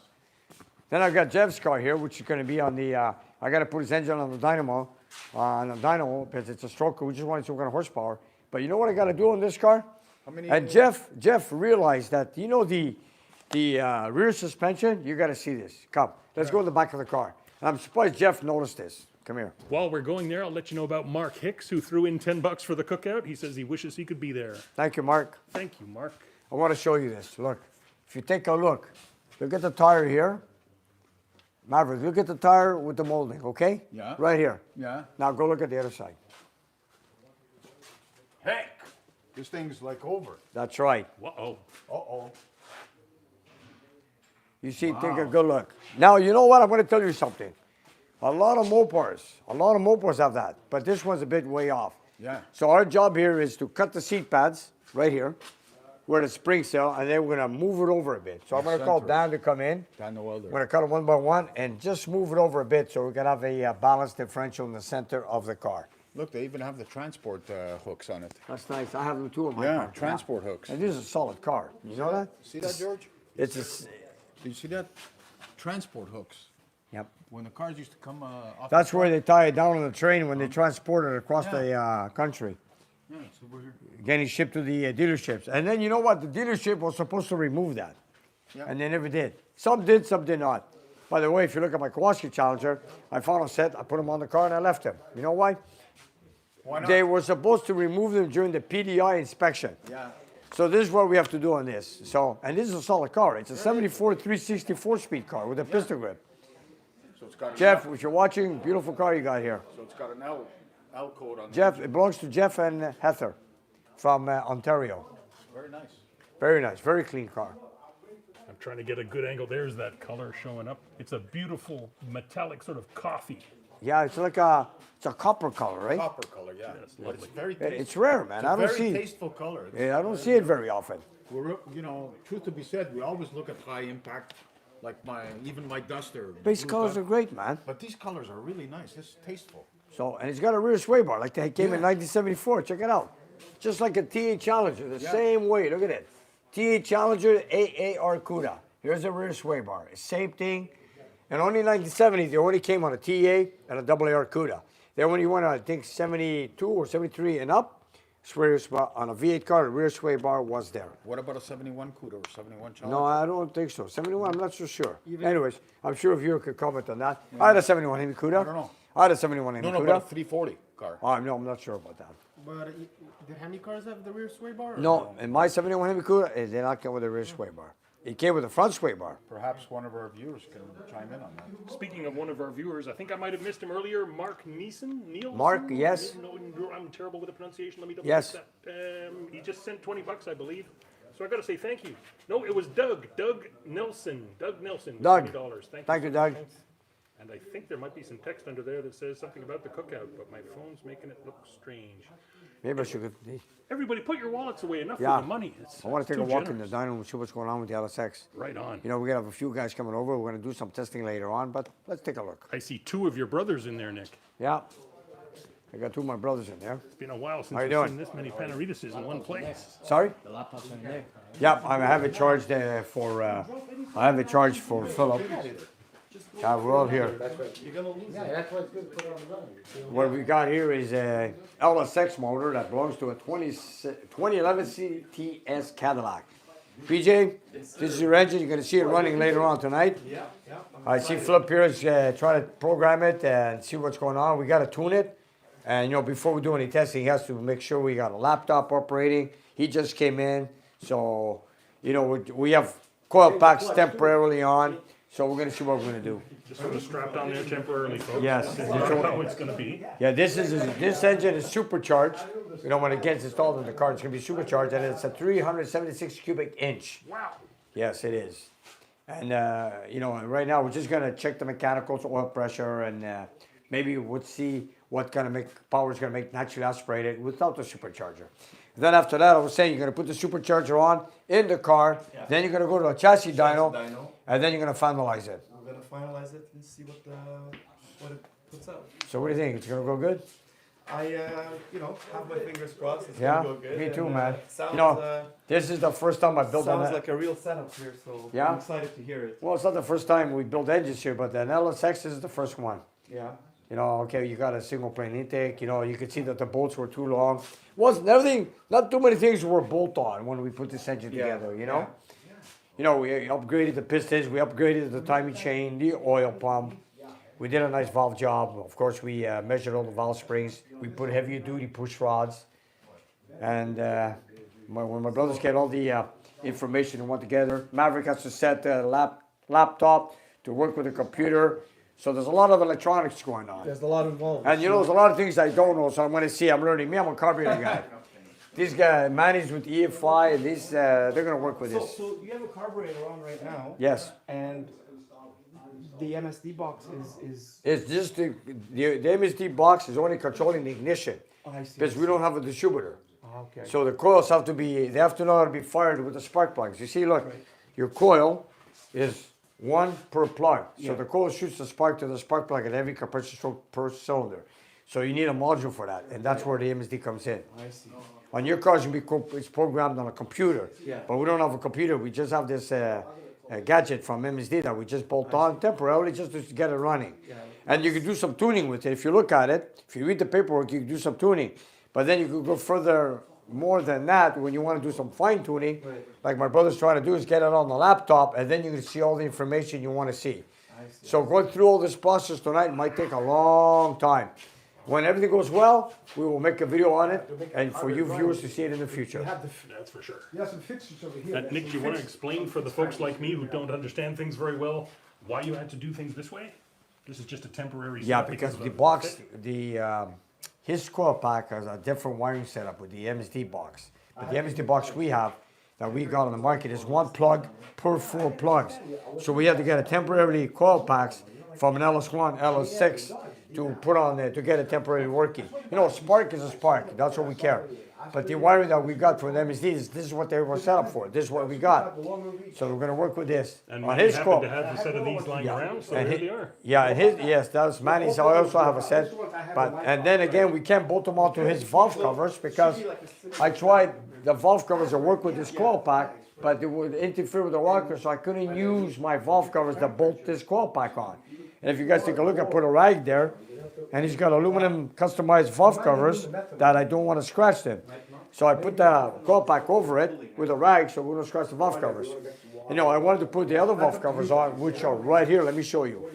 Then I've got Jeff's car here, which is going to be on the. I got to put his engine on the dynamo, because it's a stroker. We just wanted some kind of horsepower. But you know what I got to do on this car? How many? And Jeff realized that the rear suspension. You got to see this. Come, let's go in the back of the car. And I'm surprised Jeff noticed this. Come here. While we're going there, I'll let you know about Mark Hicks, who threw in $10 for the cookout. He says he wishes he could be there. Thank you, Mark. Thank you, Mark. I want to show you this. Look, if you take a look at the tire here. Maverick, look at the tire with the molding, okay? Yeah. Right here. Yeah. Now go look at the other side. Heck, this thing's like over. That's right. Uh-oh. Uh-oh. You see, take a good look. Now, you know what? I'm going to tell you something. A lot of Mopars have that, but this one's a bit way off. Yeah. So our job here is to cut the seat pads right here, where the springs are, and then we're going to move it over a bit. So I'm going to call center. Dan to come in. Dan the welder. We're going to cut it one by one and just move it over a bit so we can have a balanced differential in the center of the car. Look, they even have the transport hooks on it. That's nice. I have them too in my Yeah, car. transport hooks. And this is a solid car. You know that? See that, George? It's a. Do you see that? Transport hooks. Yep. When the cars used to come off. That's where they tie it down on the train when they transport it across the country, Yeah, it's over here. getting shipped to the dealerships. And then you know what? The dealership was supposed to remove that, Yeah. and they never did. Some did, some did not. By the way, if you look at my Kowalski Challenger, I found a set, I put them on the car, and I left them. You know why? Why not? They were supposed to remove them during the PDI inspection. Yeah. So this is what we have to do on this. So, and this is a solid car. It's a 74 360 4-speed car with a pistol grip. So it's got Jeff, if you're watching, beautiful car you got here. So it's got an L code on Jeff, it belongs to Jeff and Heather from Ontario. it. Very nice. Very nice, very clean car. I'm trying to get a good angle. There's that color showing up. It's a beautiful metallic sort of coffee. Yeah, it's like it's a copper color, right? Copper color, yeah. Yes, But it's lovely. very Yeah, tasteful. it's rare, man. I don't Very see. tasteful color. Yeah, I don't see it very often. We're, truth to be said, we always look at high impact, like even my Duster. Base blue colors dust- are great, man. But these colors are really nice. It's tasteful. So, and it's got a rear sway bar like they came in Yeah. 1974. Check it out. Just like a TA Challenger, the Yeah. same way. Look at it. TA Challenger AAR Cuda. Here's a rear sway bar. Same thing. And only in 1970, they only came on a TA and a AAR Cuda. Then when you went on, I think 72 or 73 and up, sway bar on a V8 car, the rear sway bar was there. What about a 71 Cuda or 71 Challenger? No, I don't think so. 71, I'm not so sure. Anyways, I'm sure if you could comment on that. I had a 71 Hemi Cuda. I don't know. I had a 71 Hemi No, Cuda. but a 340 car. No, I'm not sure about that. But the Hemi cars have the rear sway bar? or No, in my 71 Hemi Cuda, it did not come with a rear sway bar. It came with a front sway bar. Perhaps one of our viewers can chime in on that. Speaking of one of our viewers, I think I might have missed him earlier. Mark Nielsen? Mark, yes. No, I'm terrible with the pronunciation. Let me double Yes. check that. He just sent $20, I believe. So I got to say thank you. No, it was Doug. Doug Nelson. Doug Nelson. with Doug. $20. Thank Thank you, so Doug. much. And I think there might be some text under there that says something about the cookout, but my phone's making it look strange. Maybe I should. Everybody, put your wallets away. Enough Yeah. for the money. It's I want to take too a walk in the generous. dining room and see what's going on with the LSX. Right on. You know, we're going to have a few guys coming over. We're going to do some testing later on, but let's take a look. I see two of your brothers in there, Nick. Yeah. I got two of my brothers in there. It's been a while since How you we've doing? seen this many Panaritas in one place. Sorry? The laptop's in there. Yeah, I have it charged for. I have it charged for Philip. Yeah, we're all here. You're gonna lose Yeah, it. that's why it's good to put it on the running. What we got here is a LSX motor that belongs to a 2011 CTS Cadillac. PJ, this is your engine. You're going to see it running later on tonight. Yeah, yeah. I see Flip here is trying to program it and see what's going on. We got to tune it. And, you know, before we do any testing, he has to make sure we got a laptop operating. He just came in. So, you know, we have coil packs temporarily on. So we're going to see what we're going to do. Just sort of strapped on there temporarily, folks. Yes. This is how it's going to be. Yeah, this engine is supercharged. You know, when it gets installed in the car, it's going to be supercharged, and it's a 376 cubic inch. Wow. Yes, it is. And you know, right now we're just going to check the mechanicals, oil pressure, and maybe we'll see what kind of power is going to make naturally aspirated without the supercharger. Then after that, I was saying you're going to put the supercharger on in the car. Yeah. Then you're going to go to a chassis dyno, dyno. and then you're going to finalize it. We're gonna finalize it and see what it puts out. So what do you think? It's going to go good? I have my fingers crossed. It's Yeah, gonna go good. me too, and, man. Sounds, You know, this is the first time I built sounds an. like a real setup here, so Yeah? I'm excited to hear it. Well, it's not the first time we built engines here, but an LSX is the first one. Yeah. You know, okay, you got a single plane intake. You know, you could see that the bolts were too long. Wasn't everything? Not too many things were bolt on when we put this engine Yeah, together. You know. You know, we upgraded the pistons, we upgraded the timing chain, the oil pump. We did a nice valve job. Of course, we measured all the valve springs. We put heavier duty push rods. And when my brothers get all the information and went together, Maverick has to set the laptop to work with the computer. So there's a lot of electronics going on. There's a lot involved. And you know, there's a lot of things I don't know, so I'm going to see. I'm learning. Me, I'm a carburetor guy. These guys, Manny's with EFI, and these, they're going to work with this. So you have a carburetor on right now. Yes. And the MSD box is. It's just the MSD box is only controlling the ignition Oh, I see. because we don't have a distributor. Oh, okay. So the coils have to be, they have to know how to be fired with the spark plugs. You see, look, Right. your coil is one per plug. So Yeah. the coil shoots the spark to the spark plug at every compression stroke per cylinder. So you need a module for that, and that's where the MSD comes in. I see. On your cars, it's programmed on a computer. Yeah. But we don't have a computer. We just have this gadget from MSD that we just bolt on temporarily just to get it running. Yeah. And you can do some tuning with it. If you look at it, if you read the paperwork, you can do some tuning. But then you could go further, more than that, when you want to do some fine tuning, Right. like my brother's trying to do, is get it on the laptop, and then you can see all the information you want to see. I see. So going through all this process tonight might take a long time. When everything goes well, we will make a video on it, and for you viewers to see it in the future. That's for sure. You have some fixtures over here. Nick, do you want to explain for the folks like me who don't understand things very well why you had to do things this way? This is just a temporary. Yeah, setup because of the a box, fit? his coil pack has a different wiring setup with the MSD box. But the MSD box we have, that we got on the market, is one plug per 4 plugs. So we had to get a temporary coil packs from an LS1, LS6 to put on there to get it temporarily working. You know, a spark is a spark. That's what we care. But the wiring that we got from the MSD this is what they were set up for. This is what we got. So we're going to work with this. And on we his happen coil. to have a set of these lying around, so And here he- they are. Yeah, and yes, that's Manny's. I also have a set, but and then again, we can't bolt them onto his valve covers because I tried the valve covers to work with this coil pack, but it would interfere with the rocker, so I couldn't use my valve covers to bolt this coil pack on. And if you guys take a look, I put a rag there, and he's got aluminum customized valve covers that I don't want to scratch them. So I put the coil pack over it with a rag so we don't scratch the valve covers. You know, I wanted to put the other valve covers on, which are right here. Let me show you.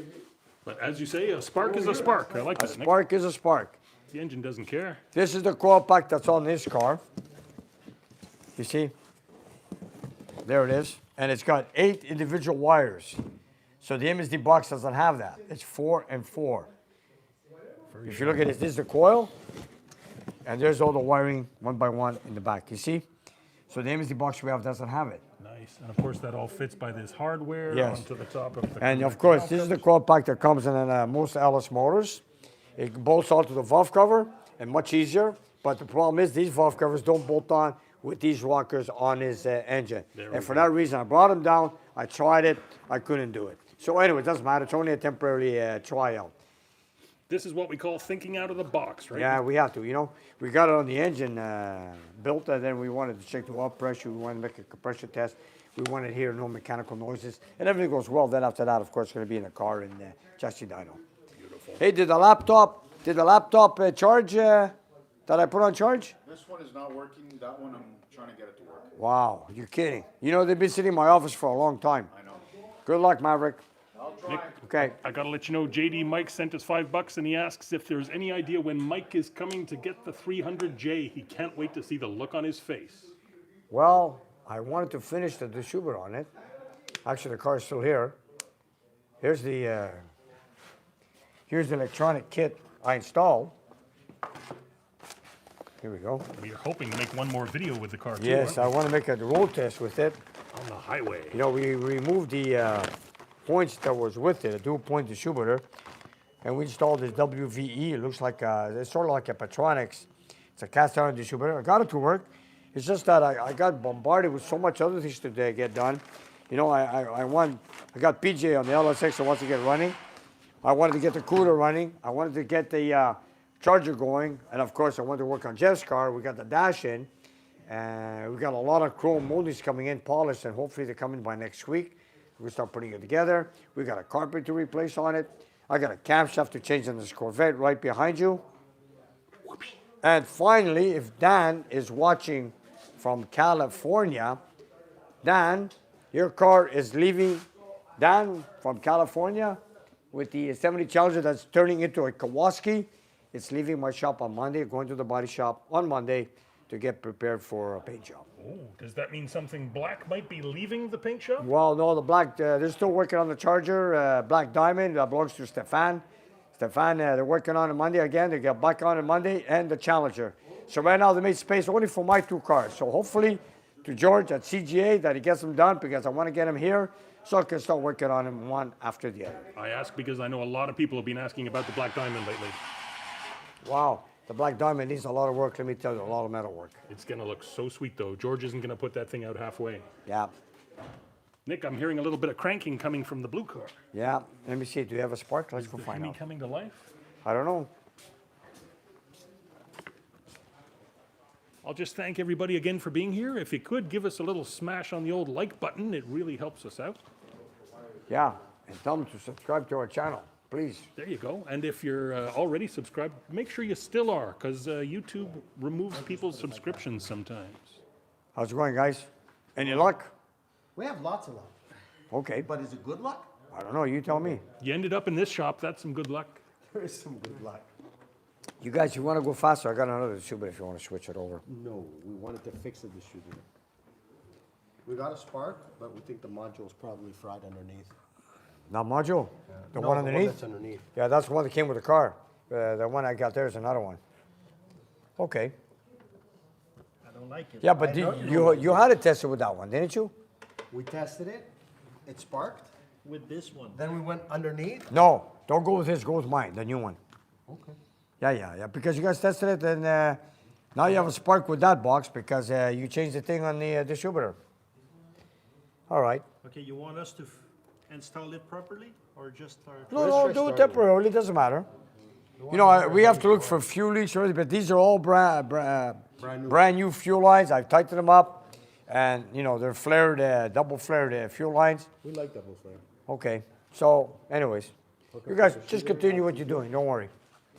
But as you say, a spark is a spark. I like A that, Nick. spark is a spark. The engine doesn't care. This is the coil pack that's on this car. You see? There it is. And it's got 8 individual wires. So the MSD box doesn't have that. It's 4 and 4. If you look at this is the coil. And there's all the wiring one by one in the back. You see? So the MSD box we have doesn't have it. Nice. And of course, that all fits by this hardware Yes. onto the top of the. And of course, this is the coil pack that comes in most LS motors. It bolts onto the valve cover and much easier. But the problem is these valve covers don't bolt on with these rockers on his engine. And for that reason, I brought them down. I tried it. I couldn't do it. So anyway, it doesn't matter. It's only a temporary tryout. This is what we call thinking out of the box, right? Yeah, we have to. You know, we got it on the engine built, and then we wanted to check the oil pressure. We wanted to make a compression test. We want to hear no mechanical noises. And everything goes well. Then after that, of course, it's going to be in the car and chassis dyno. Beautiful. Hey, did the laptop charge that I put on charge? This one is not working, that one I'm trying to get it to work. Wow, you're kidding. You know, they've been sitting in my office for a long time. I know. Good luck, Maverick. I'll try. Okay. I gotta let you know, JD Mike sent us $5 and he asks if there's any idea when Mike is coming to get the 300J. He can't wait to see the look on his face. Well, I wanted to finish the Schubert on it. Actually, the car's still here. Here's the electronic kit I installed. Here we go. We are hoping to make one more video with the car too. Yes, I aren't want to make a road test with it. we? On the highway. You know, we removed the points that was with it, a dual point distributor, and we installed this WVE. It looks like it's sort of like a Petronics. It's a cast iron distributor. I got it to work. It's just that I got bombarded with so much other things to get done. You know, I got PJ on the LSX that wants to get running. I wanted to get the Cuda running. I wanted to get the charger going, and of course I wanted to work on Jeff's car. We got the dash in, and we got a lot of chrome moldings coming in, polished, and hopefully they're coming by next week. We'll start putting it together. We got a carpet to replace on it. I got a camshaft to change on this Corvette right behind you. And finally, if Dan is watching from California, Dan, your car is leaving. Dan from California with the 70 Challenger that's turning into a Kawasaki. It's leaving my shop on Monday, going to the body shop on Monday to get prepared for a paint job. Oh, does that mean something black might be leaving the paint shop? Well, no, the black, they're still working on the Charger, Black Diamond, that belongs to Stefan. Stefan, they're working on it Monday again. They get back on it Monday, and the Challenger. So right now they made space only for my two cars. So hopefully to George at CGA that he gets them done because I want to get them here so I can start working on them one after the other. I ask because I know a lot of people have been asking about the Black Diamond lately. Wow, the Black Diamond needs a lot of work, let me tell you, a lot of metal work. It's gonna look so sweet though. George isn't gonna put that thing out halfway. Yeah, Nick, I'm hearing a little bit of cranking coming from the blue car. yeah. Let me see, do you have a spark? Let's go The find Hemi out. coming to life? I don't know. I'll just thank everybody again for being here. If you could, give us a little smash on the old like button. It really helps us out. Yeah, and tell them to subscribe to our channel, please. There you go. And if you're already subscribed, make sure you still are, because YouTube removes people's subscriptions sometimes. How's it going, guys? Any luck? We have lots of luck. Okay, But is it good luck? I don't know, you tell me. You ended up in this shop. That's some good luck. There is some good luck. You guys, you want to go faster? I got another Schubert if you want to switch it over. No, we wanted to fix the distributor. We got a spark, but we think the module is probably fried underneath. Not module? The No, one The underneath? one that's underneath. Yeah, that's the one that came with the car. The one I got there is another one. Okay. I don't like it. Yeah, but I know you had it tested with that one, didn't you? We tested it, it sparked, With this one. then we went underneath. No, don't go with his, go with mine, the new one. Okay. Yeah, because you guys tested it, and now you have a spark with that box because you changed the thing on the distributor. All right. Okay, you want us to install it properly or just our? No, do it temporarily, doesn't matter. You know, we have to look for fuel leaks already, but these are all brand new fuel lines. I've tightened them up, and, you know, they're flared, double flared fuel lines. We like double flare. Okay, so anyways, you guys just continue what you're doing, don't worry.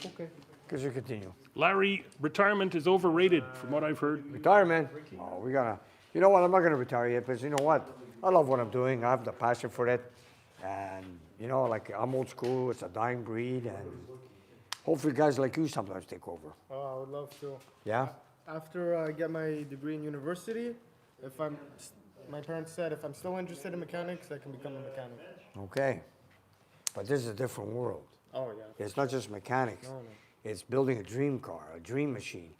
Okay. Because you continue. Larry, retirement is overrated, from what I've heard. Retirement, oh, we gotta, you know what, I'm not gonna retire yet, because you know what? I love what I'm doing, I have the passion for it, and, you know, like, I'm old school, it's a dying breed, and hopefully guys like you sometimes take over. Oh, I would love to. Yeah? After I get my degree in university, my parents said if I'm still interested in mechanics, I can become a mechanic. Okay. But this is a different world. Oh, yeah. It's not just mechanics. No. It's building a dream car, a dream machine.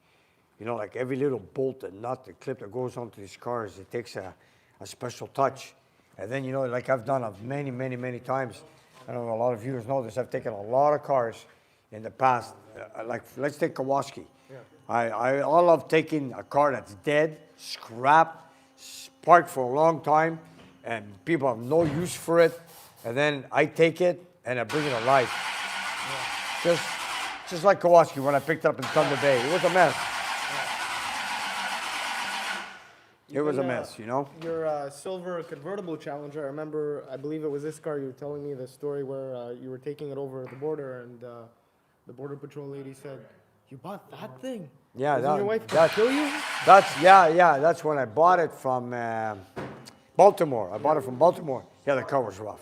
You know, like every little bolt and nut, the clip that goes onto these cars, it takes a special touch. And then, you know, like I've done many times, I don't know, a lot of viewers know this, I've taken a lot of cars in the past. Like, let's take Kawasaki. Yeah. I love taking a car that's dead, scrapped, parked for a long time, and people have no use for it, and then I take it and I bring it to life. Yeah. Just like Kawasaki when I picked it up in Thunder Bay. It was a mess. It was a Even, mess, you know? Your silver convertible Challenger, I remember, I believe it was this car, you were telling me the story where you were taking it over the border and the Border Patrol lady said, "You bought that thing?" Yeah, Doesn't your wife that, kill you? that's when I bought it from Baltimore. I bought it from Baltimore. Yeah, the car was rough.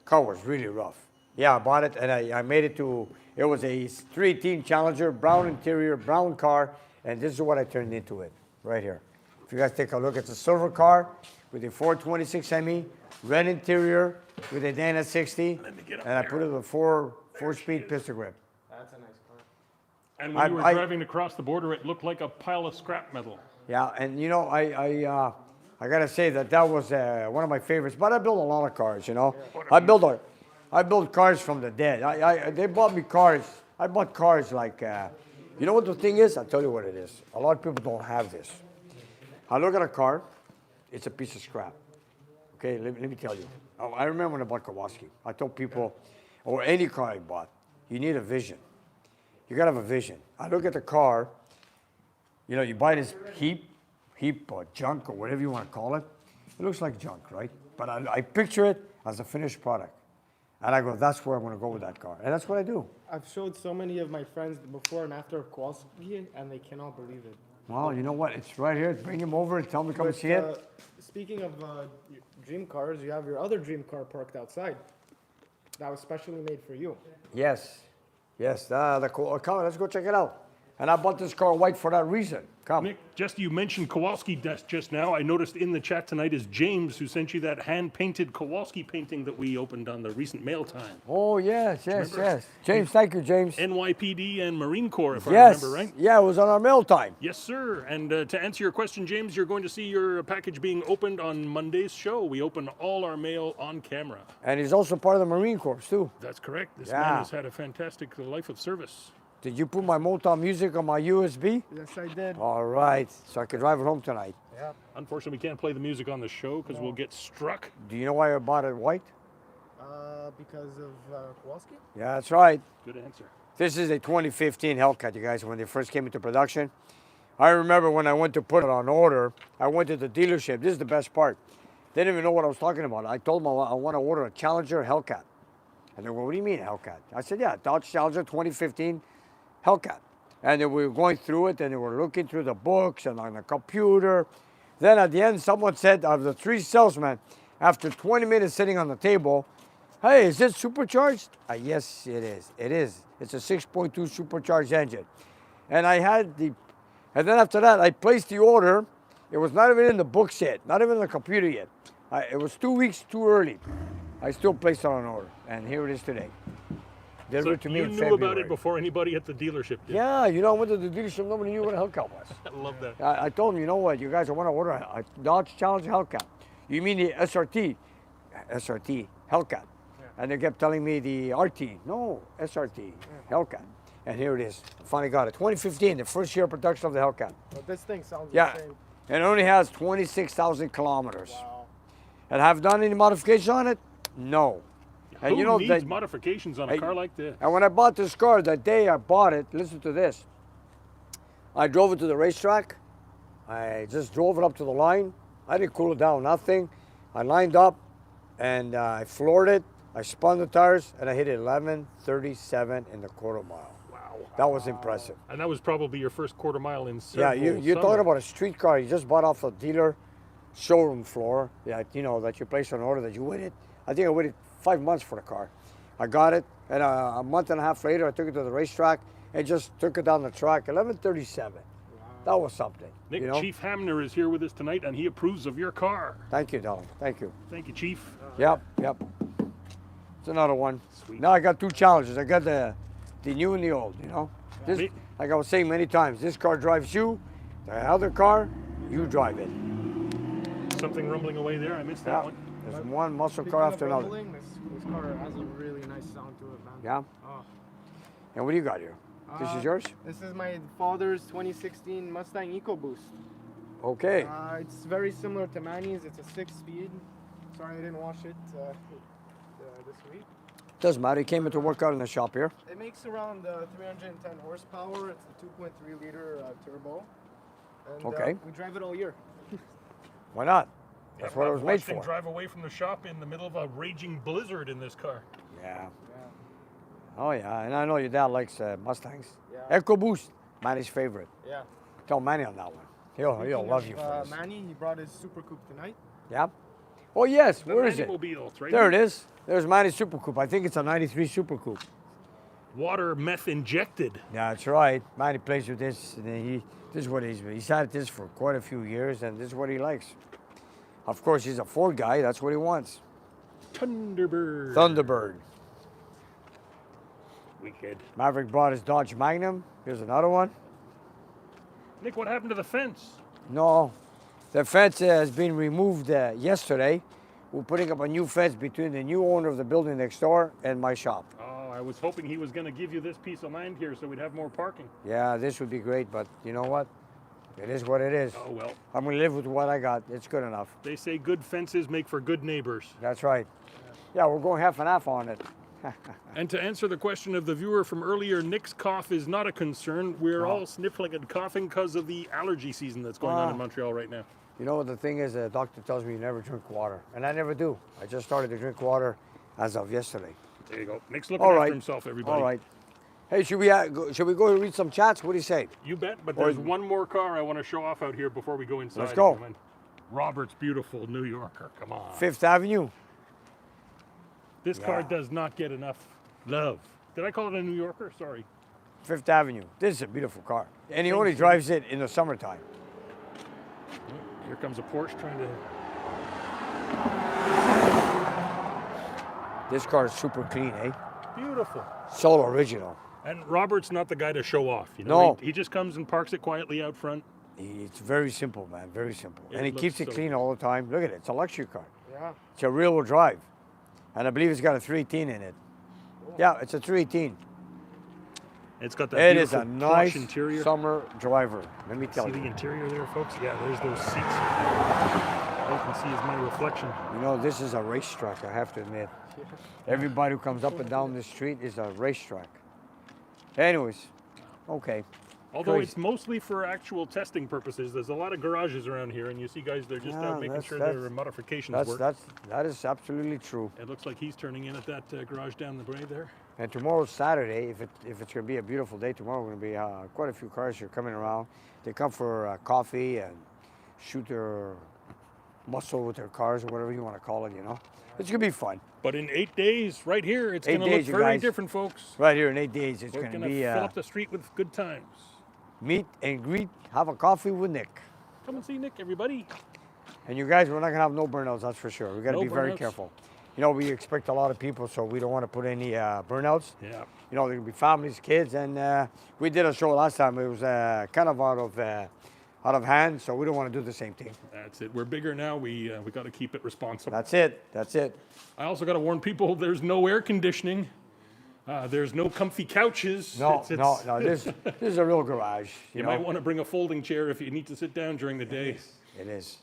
Car was really rough. Yeah, I bought it and I made it to, it was a 318 Challenger, brown interior, brown car, and this is what I turned into it, right here. If you guys take a look, it's a silver car with a 426 ME, red interior with a Dana 60, and I put it with a four-speed pistol grip. That's a nice car. And when you were I- driving across the border, it looked like a pile of scrap metal. Yeah, and you know, I gotta say that was one of my favorites. But I build a lot of cars, you know. I build cars from the dead. They bought me cars. I bought cars like, you know what the thing is? I'll tell you what it is. A lot of people don't have this. I look at a car, it's a piece of scrap. Okay, let me tell you. I remember when I bought Kowalski. I told people, or any car I bought, you need a vision. You gotta have a vision. I look at the car, you know, you buy this heap or junk or whatever you want to call it. It looks like junk, right? But I picture it as a finished product. And I go, that's where I'm going to go with that car. And that's what I do. I've showed so many of my friends the before and after of Kowalski, and they cannot believe it. Well, you know what? It's right here. Bring him over and tell me come and But, see it. Speaking of dream cars, you have your other dream car parked outside. That was specially made for you. Yes. Come on, let's go check it out. And I bought this car white for that reason. Come. Nick, you mentioned Kowalski dust just now. I noticed in the chat tonight is James, who sent you that hand-painted Kowalski painting that we opened on the recent mail time. Oh, yes. James, thank you, James. NYPD and Marine Corps, if I Yes. remember right. Yeah, it was on our mail time. Yes, sir. And to answer your question, James, you're going to see your package being opened on Monday's show. We open all our mail on camera. And he's also part of the Marine Corps, too. That's correct. This Yeah. man has had a fantastic life of service. Did you put my Motown music on my USB? Yes, I did. All right, so I can drive it home tonight. Yeah. Unfortunately, we can't play the music on the show because we'll get struck. Do you know why I bought it white? Because of Kowalski? Yeah, that's right. Good answer. This is a 2015 Hellcat, you guys, when they first came into production. I remember when I went to put it on order, I went to the dealership. This is the best part. They didn't even know what I was talking about. I told them I want to order a Challenger Hellcat. And they go, what do you mean Hellcat? I said, yeah, Dodge Challenger 2015 Hellcat. And then we were going through it, and they were looking through the books and on the computer. Then at the end, someone said, of the three salesmen, after 20 minutes sitting on the table, hey, is it supercharged? Yes, it is. It is. It's a 6.2 supercharged engine. And and then after that, I placed the order. It was not even in the books yet, not even in the computer yet. It was 2 weeks too early. I still placed it on order, and here it is today. So Delivered to me you in knew February. about it before anybody at the dealership did. Yeah, you know, I went to the dealership, nobody knew what a Hellcat was. I love that. I told them, you know what, you guys, I want to order a Dodge Challenger Hellcat. You mean the SRT Hellcat. And they kept telling me the RT. No, SRT Hellcat. And here it is. I finally got it. 2015, the first year of production of the Hellcat. But this thing sounds Yeah, insane. and it only has 26,000 kilometers. Wow. And have done any modifications on it? No. And Who you know needs that, modifications on a car like this? and when I bought this car, that day I bought it, listen to this. I drove it to the racetrack. I just drove it up to the line. I didn't cool it down, nothing. I lined up and I floored it. I spun the tires and I hit 11:37 in the quarter mile. Wow. That was impressive. And that was probably your first quarter mile in Yeah, several you're talking summers. about a street car you just bought off the dealer showroom floor. Yeah, you know, that you placed an order, that you waited. I think I waited 5 months for the car. I got it, and a month and a half later, I took it to the racetrack and just took it down the track. 11:37. That was something. Nick, you know? Chief Hamner is here with us tonight, and he approves of your car. Thank you, Donald. Thank you. Thank you, Chief. Yep. It's another one. Sweet. Now I got two challenges. I got the new and the old, you know? This, Me- like I was saying many times, this car drives you. The other car, you drive it. Something rumbling away there. I missed that Yeah. one. There's one muscle Speaking car of after another. rumbling, this car has a really nice sound to it, man. Yeah? Oh. And what do you got here? This is yours? This is my father's 2016 Mustang EcoBoost. Okay. It's very similar to Manny's. It's a 6-speed. Sorry I didn't wash it this week. Doesn't matter. He came in to work out in the shop here. It makes around 310 horsepower. It's the 2.3 liter turbo. And, Okay. we drive it all year. Why not? Yeah, That's what it I've was made watched him for. drive away from the shop in the middle of a raging blizzard in this car. Yeah. Oh yeah, and I know your dad likes Mustangs. Yeah. EcoBoost, Manny's favorite. Yeah. Tell Manny on that one. He'll Speaking love of, you for this. Manny, he brought his Super Coupe tonight. Yeah. Oh yes, The where is it? Mobile, it's right There it here. is. There's Manny's Super Coupe. I think it's a '93 Super Coupe. Water meth injected. Yeah, that's right. Manny plays with this, and this is what he's had this for quite a few years, and this is what he likes. Of course, he's a Ford guy. That's what he wants. Thunderbird. Thunderbird. Wicked. Maverick brought his Dodge Magnum. Here's another one. Nick, what happened to the fence? No, the fence has been removed yesterday. We're putting up a new fence between the new owner of the building next door and my shop. Oh, I was hoping he was going to give you this piece of land here so we'd have more parking. Yeah, this would be great, but you know what? It is what it is. Oh, well. I'm gonna live with what I got. It's good enough. They say good fences make for good neighbors. That's right. Yeah, we're going half and half on it. And to answer the question of the viewer from earlier, Nick's cough is not a concern. We're all sniffling and coughing because of the allergy season that's going on in Montreal right now. You know what the thing is? The doctor tells me you never drink water, and I never do. I just started to drink water as of yesterday. There you go. Nick's looking All after right. himself, everybody. All right. Hey, should we go read some chats? What do you say? You bet, but there's one more car I want to show off out here before we go inside. Let's go. Come in. Robert's beautiful New Yorker. Come on. Fifth Avenue. This car does not get enough love. Did I call it a New Yorker? Sorry. Fifth Avenue. This is a beautiful car, and he only drives it in the summertime. Here comes a Porsche trying to... This car is super clean, eh? Beautiful. So original. And Robert's not the guy to show off. You know? No. He just comes and parks it quietly out front. It's very simple, man. Very simple. It And he looks keeps it so clean all the time. Look at it. It's a luxury car. Yeah. It's a rear-wheel drive. And I believe it's got a 318 in it. Yeah, it's a 318. It's got that It is beautiful a plush nice interior. summer driver. Let me tell See the you. interior there, folks? Yeah, there's those seats. All you can see is my reflection. You know, this is a racetrack, I have to admit. Everybody who comes up and down the street is a racetrack. Anyways, okay. Although Crazy. it's mostly for actual testing purposes. There's a lot of garages around here, and you see guys, they're just out making sure their modifications work. That is absolutely true. It looks like he's turning in at that garage down the way there. And tomorrow's Saturday. If it's going to be a beautiful day tomorrow, going to be quite a few cars here coming around. They come for coffee and shoot their muscle with their cars or whatever you want to call it. You know, it's going to be fun. But in 8 days, right here, it's 8 going to look days, you very guys. different, folks. Right here in 8 days, it's We're going to going to be fill up the street with good times. meet and greet, have a coffee with Nick. Come and see Nick, everybody. And you guys, we're not going to have no burnouts, that's for sure. We got to No be very burnouts. careful. You know, we expect a lot of people, so we don't want to put any burnouts. Yeah. You know, there can be families, kids, and we did a show last time. It was kind of out of hand, so we don't want to do the same thing. That's it. We're bigger now. We got to keep it responsible. That's it. That's it. I also got to warn people, there's no air conditioning. There's no comfy couches. No, It's- no. This is a real garage. You know? might want to bring a folding chair if you need to sit down during the day. It is.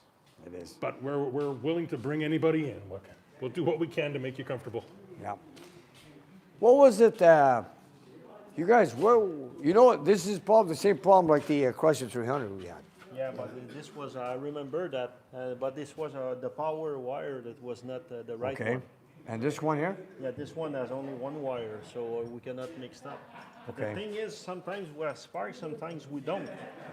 It is. But we're willing to bring anybody in. Look, we'll do what we can to make you comfortable. Yeah. What was it? You guys, you know what? This is probably the same problem like the Chrysler 300 we had. Yeah, but this was, I remember that, but this was the power wire that was not the right Okay. one. And this one here? Yeah, this one has only one wire, so we cannot mix up. But Okay. the thing is, sometimes we have spark, sometimes we don't.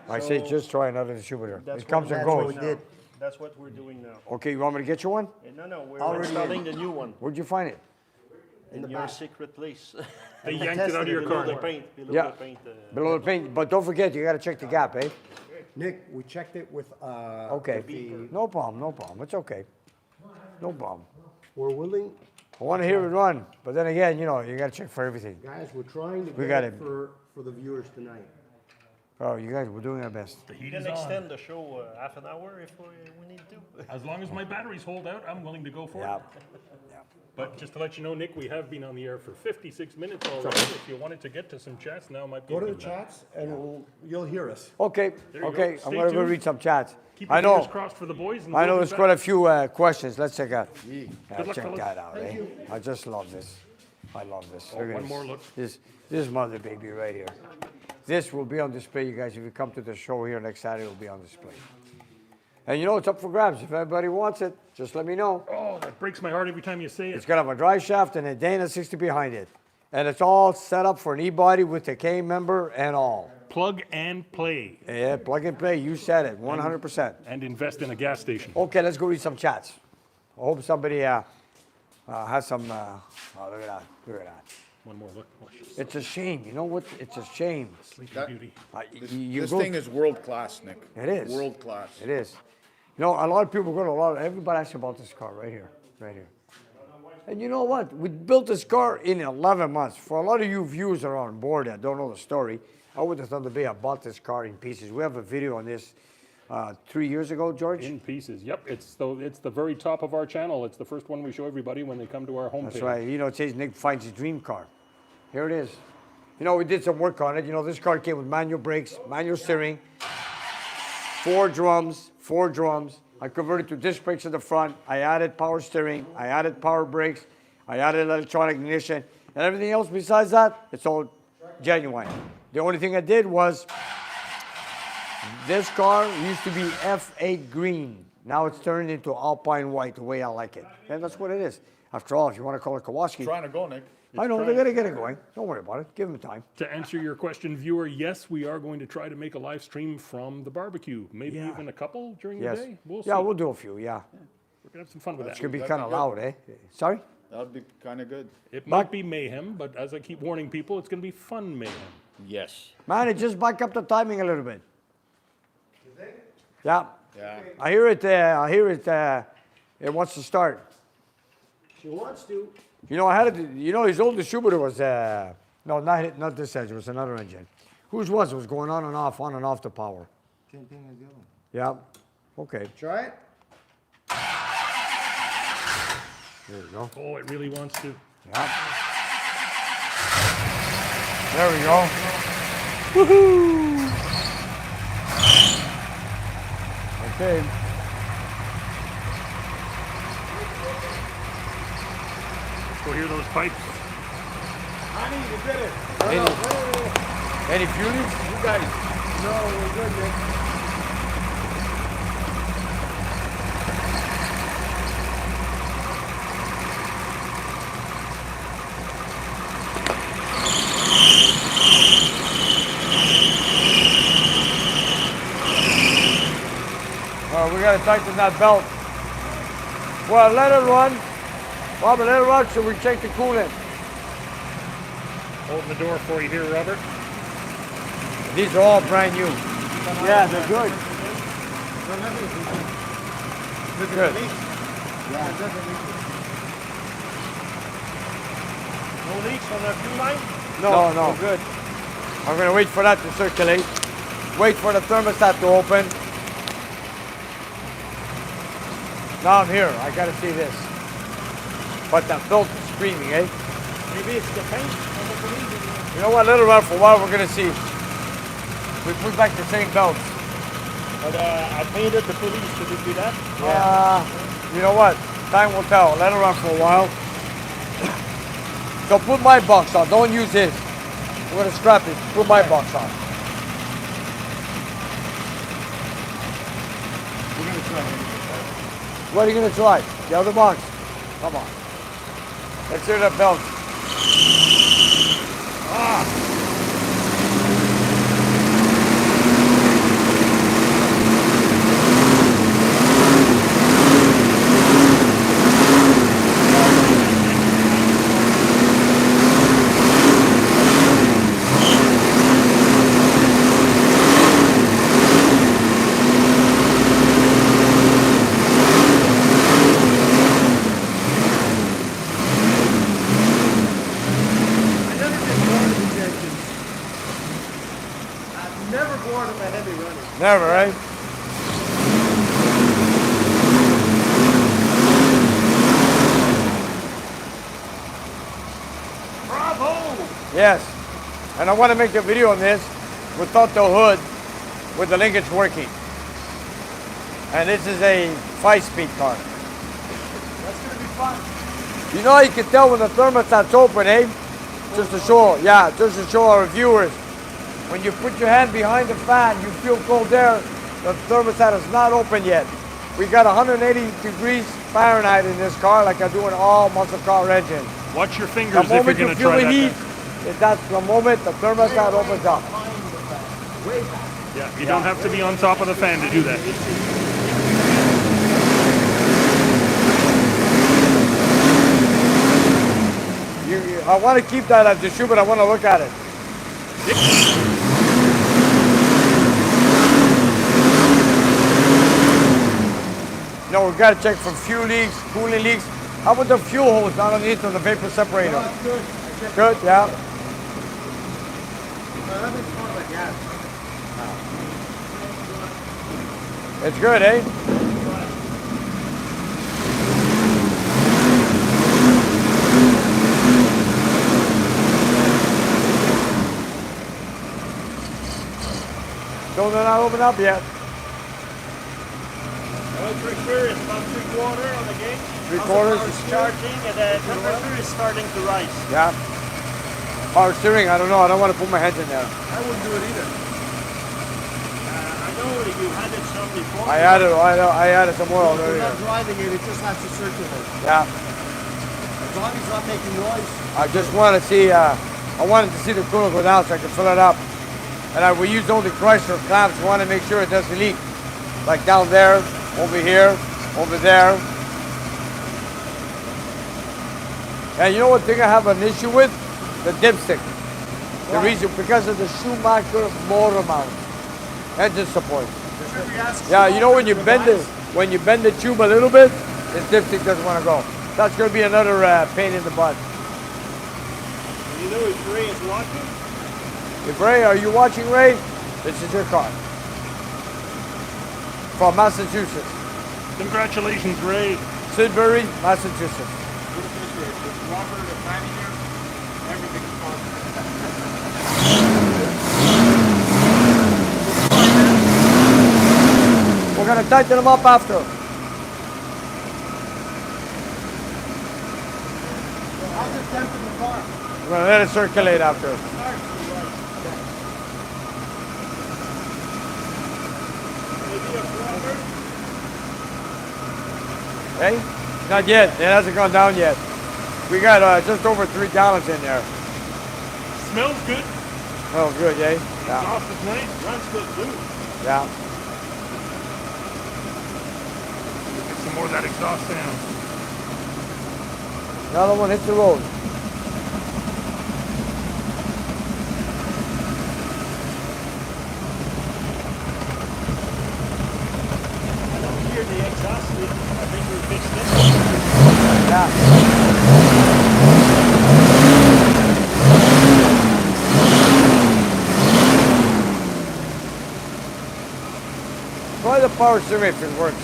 I say So just try another distributor. that's It comes what and we're goes. doing now. That's what we're doing now. Okay, you want me to get you one? No, we're installing the new one Where'd you find it? in your secret place. They yanked it out of your Below car. the paint, below Yeah. the paint. Below the paint, but don't forget, you got to check the gap, eh? Nick, we checked it with, Okay. No problem, no problem. It's okay. No problem. we're willing, I want to hear it run, but then again, you know, you got to check for everything. guys, we're trying to We get got it it. for the viewers tonight. Oh, you guys, we're doing our best. The We heat can is on. extend the show half an hour if we need to. As long as my batteries hold out, I'm willing to go for Yeah. it. But just to let you know, Nick, we have been on the air for 56 minutes already. If you wanted to get to some chats, now might be Go a to the good time. chats and you'll hear us. Okay, There you okay. go. I'm Stay going to go tuned. read some chats. Keep your I fingers know. crossed for the boys. And I we'll know be there's back. quite a few questions. Let's check out. Good luck, Check fellas. that out, eh? I just love this. I love this. Oh, Look at one this. more look. This is Mother Baby right here. This will be on display, you guys. If you come to the show here next Saturday, it will be on display. And you know, it's up for grabs. If everybody wants it, just let me know. Oh, that breaks my heart every time you say it. It's got to have a dry shaft and a Dana 60 behind it. And it's all set up for an e-body with a K member and all. Plug and play. Yeah, plug and play. You said it, 100%. And invest in a gas station. Okay, let's go read some chats. I hope somebody has some. Oh, look at that. Look at that. One more look. Oh, she's It's a shame. You know what? It's a shame. Sleeping Beauty. This thing is world class, Nick. It is. World class. It is. You know, a lot of people go to everybody asks about this car right here. Right here. And you know what? We built this car in 11 months. For a lot of you viewers that are on board that don't know the story, I would have thought the day I bought this car in pieces. We have a video on this 3 years ago, George. In pieces. Yep. It's the very top of our channel. It's the first one we show everybody when they come to our homepage. That's right. You know, it says Nick finds his dream car. Here it is. You know, we did some work on it. You know, this car came with manual brakes, manual steering, 4 drums. I converted to disc brakes at the front. I added power steering. I added power brakes. I added electronic ignition. And everything else besides that, it's all genuine. The only thing I did was, this car used to be F8 green. Now it's turned into Alpine white, the way I like it. And that's what it is. After all, if you want to call it Kawasaki. Trying to go, Nick. I know, they're going to get it going. Don't worry about it. Give them time. To answer your question, viewer, yes, we are going to try to make a live stream from the barbecue. Maybe Yeah. even a couple during Yes. the day. We'll see. Yeah, we'll do a few, yeah. We're going to have some fun with It's that. going to be That'd kind of be loud, eh? Sorry? That would be kind of good. It might be mayhem, but as I keep warning people, it's going to be fun mayhem. Yes. Man, it just back up the timing a little bit. Yeah. Yeah. I hear it, it wants to start. She wants to. You know, his old distributor was, no, not this engine, it was another engine. Whose was it? Was going on and off the power. Same thing as the other one. Yeah, okay. Try it. There we go. Oh, it really wants to. Yeah. There we go. Woohoo! Okay. Go hear those pipes. Honey, you did it. Any fuelage? You got it. No, we're good, Nick. We gotta tighten that belt. Well, let it run. Well, let it run so we check the coolant. Open the door for you here, Robert. These are all brand new. Yeah, they're good. Good. Yeah, definitely. No leaks on the fuel line? No. We're good. I'm gonna wait for that to circulate. Wait for the thermostat to open. Now I'm here. I gotta see this. But that belt is screaming, eh? Maybe it's the paint on the police. You know what? Let it run for a while. We're gonna see. We put back the same belt. But I painted the police. Did you do that? You know what? Time will tell. Let it run for a while. So put my box on. Don't use his. We're gonna scrap it. Put my box on. We're gonna try it. What are you gonna try? The other box? Come on. Let's hear that belt. Never bored of a heavy running. Never, right? Bravo! Yes. And I want to make a video on this without the hood with the linkage working. And this is a 5-speed car. That's gonna be fun. You know how you can tell when the thermostat's open, eh? Just to show our viewers. When you put your hand behind the fan, you feel cold air. The thermostat is not open yet. We got 180 degrees Fahrenheit in this car, like I do in all muscle car engines. Watch your The fingers if you're moment going you to feel try the that. heat, There. that's the moment the thermostat opens up. Way back. Yeah, you don't have to be on top of the fan to do that. I want to keep that at the shoe, but I want to look at it. No, we got to check for fuel leaks, cooling leaks. How about the fuel hose underneath of the vapor separator? Good. Good, yeah. It's good, eh? So they're not open up yet. Temperature is about 3/4 on the gauge. 3/4? It's charging and the temperature is starting to rise. Yeah. Power steering, I don't know. I don't want to put my hands in there. I wouldn't do it either. I know you had it some before. I added some oil If you're earlier. not driving it, it just has to circulate. Yeah. As long as it's not making noise. I just want to see, I wanted to see the coolant go down so I could fill it up. And we used only Chrysler clamps. We want to make sure it doesn't leak. Like down there, over here, over there. And you know what thing I have an issue with? The dipstick. The reason, because of the Schumacher motor mount. Engine support. Yeah, you know when you bend the tube a little bit, the dipstick doesn't want to go. That's going to be another pain in the butt. You know if Ray is watching? If Ray, are you watching, Ray? This is your car. From Massachusetts. Congratulations, Ray. Sidbury, Massachusetts. With Robert and Manny here, everything's possible. We're going to tighten them up after. How's the temp in the car? We're going to let it circulate after. Maybe a quarter? Hey? Not yet. It hasn't gone down yet. We got just over 3 gallons in there. Smells good. Oh, good, eh? Yeah. Exhaust is nice. Runs good too. Yeah. Get some more of that exhaust sound. Another one hits the road. I don't hear the exhaust leak. I think we fixed it. Yeah. Try the power steering if it works.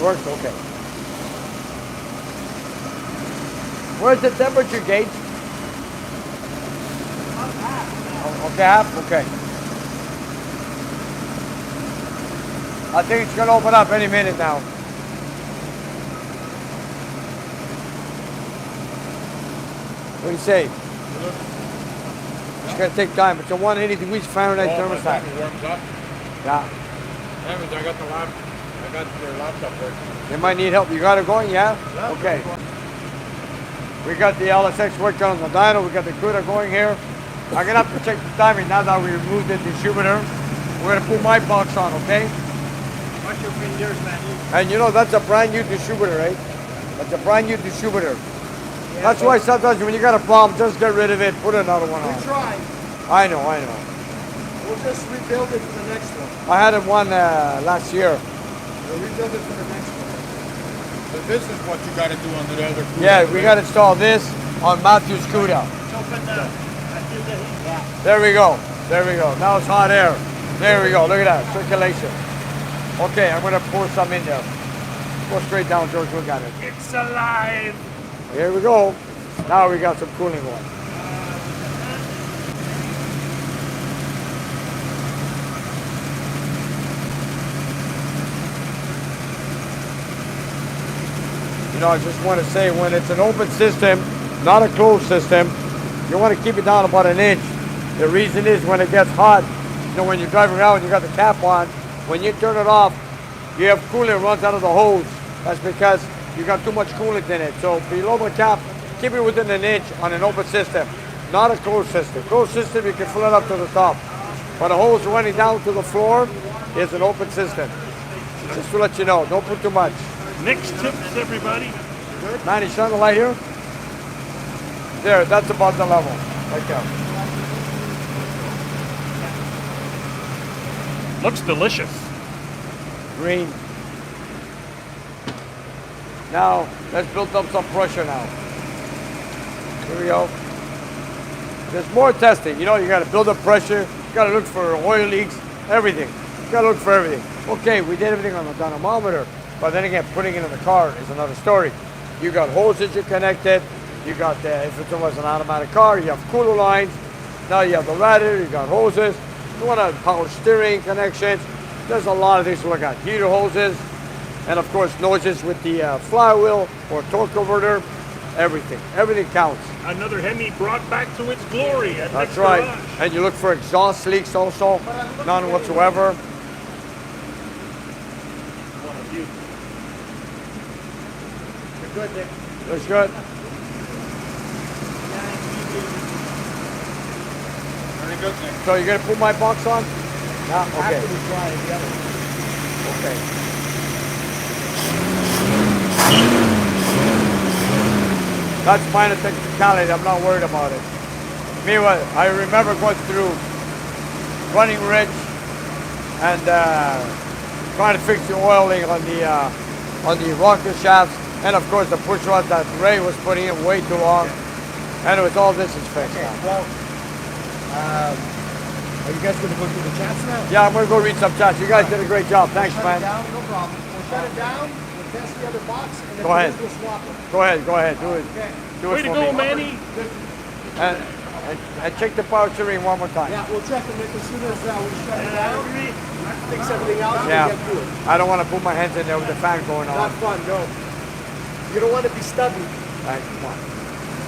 Works, okay. Where's the temperature gauge? Oh, okay, half, okay. I think it's gonna open up any minute now. What do you say? It's gonna take time. It's a 180 degrees Fahrenheit thermostat. It warms up. Yeah. Evans, I got your laptop working. They might need help. You got it going, yeah? Okay. We got the LSX working on the dyno. We got the Cuda going here. I'm gonna have to check the timing now that we removed the distributor. We're gonna put my box on, okay? Watch your fingers, man. And you know that's a brand new distributor, right? That's a brand new distributor. That's why sometimes when you got a problem, just get rid of it, put another one We on. tried. I know. We'll just rebuild it for the next one. I had it one last year. We'll rebuild it for the next one. So this is what you gotta do under the other. Yeah, we got to install this on Matthew's Cuda. It's open now. I feel the heat. Yeah. There we go. There we go. Now it's hot air. There we go. Look at that. Circulation. Okay, I'm going to pour some in there. Go straight down, George. Look at it. It's alive. Here we go. Now we got some cooling going. You know, I just want to say when it's an open system, not a closed system. You want to keep it down about an inch. The reason is when it gets hot, you know, when you're driving around, you got the cap on. When you turn it off, you have coolant runs out of the hose. That's because you got too much coolant in it. So below the cap, keep it within an inch on an open system, not a closed system. Closed system, you can fill it up to the top. But a hose running down to the floor is an open system. Just to let you know, don't put too much. Nick's tips, everybody. Manny, shine the light here. There, that's about the level. Right there. Looks delicious. Green. Now, let's build up some pressure now. Here we go. There's more testing. You know, you got to build up pressure. You got to look for oil leaks, everything. You got to look for everything. Okay, we did everything on the dynamometer, but then again, putting it in the car is another story. You got hoses you connected. You got, if it was an automatic car, you have cooler lines. Now you have the radiator, you got hoses. You want to power steering connections. There's a lot of things to look at. Heater hoses, and of course noises with the flywheel or torque converter. Everything. Everything counts. Another Hemi brought back to its glory at That's Nick's right. Garage. And you look for exhaust leaks also. None whatsoever. One of you. You're good, Nick. Looks good. Very good, Nick. So you're gonna put my box on? Yeah. Okay. After we try it, yeah. Okay. That's minor technicality. I'm not worried about it. Meanwhile, I remember going through running wrench and trying to fix the oiling on the rocker shafts, and of course the push rod that Ray was putting in way too long. Anyways, all this is fixed Okay, now. well, are you guys gonna go through the chats now? Yeah, I'm gonna go read some chats. You guys did a great job. Thanks, Shut it man. down, no problem. We'll shut it down, we'll test the other box, and then Go ahead. we'll swap it. Go ahead. Do it. Okay. Do Way it to for go, me. Manny. And check the power steering one more time. Yeah, we'll check it as soon as we shut it down, fix everything else, Yeah. we'll get through it. I don't want to put my hands in there with the fan going Not on. fun, no. You don't want to be stubby. All right, come on.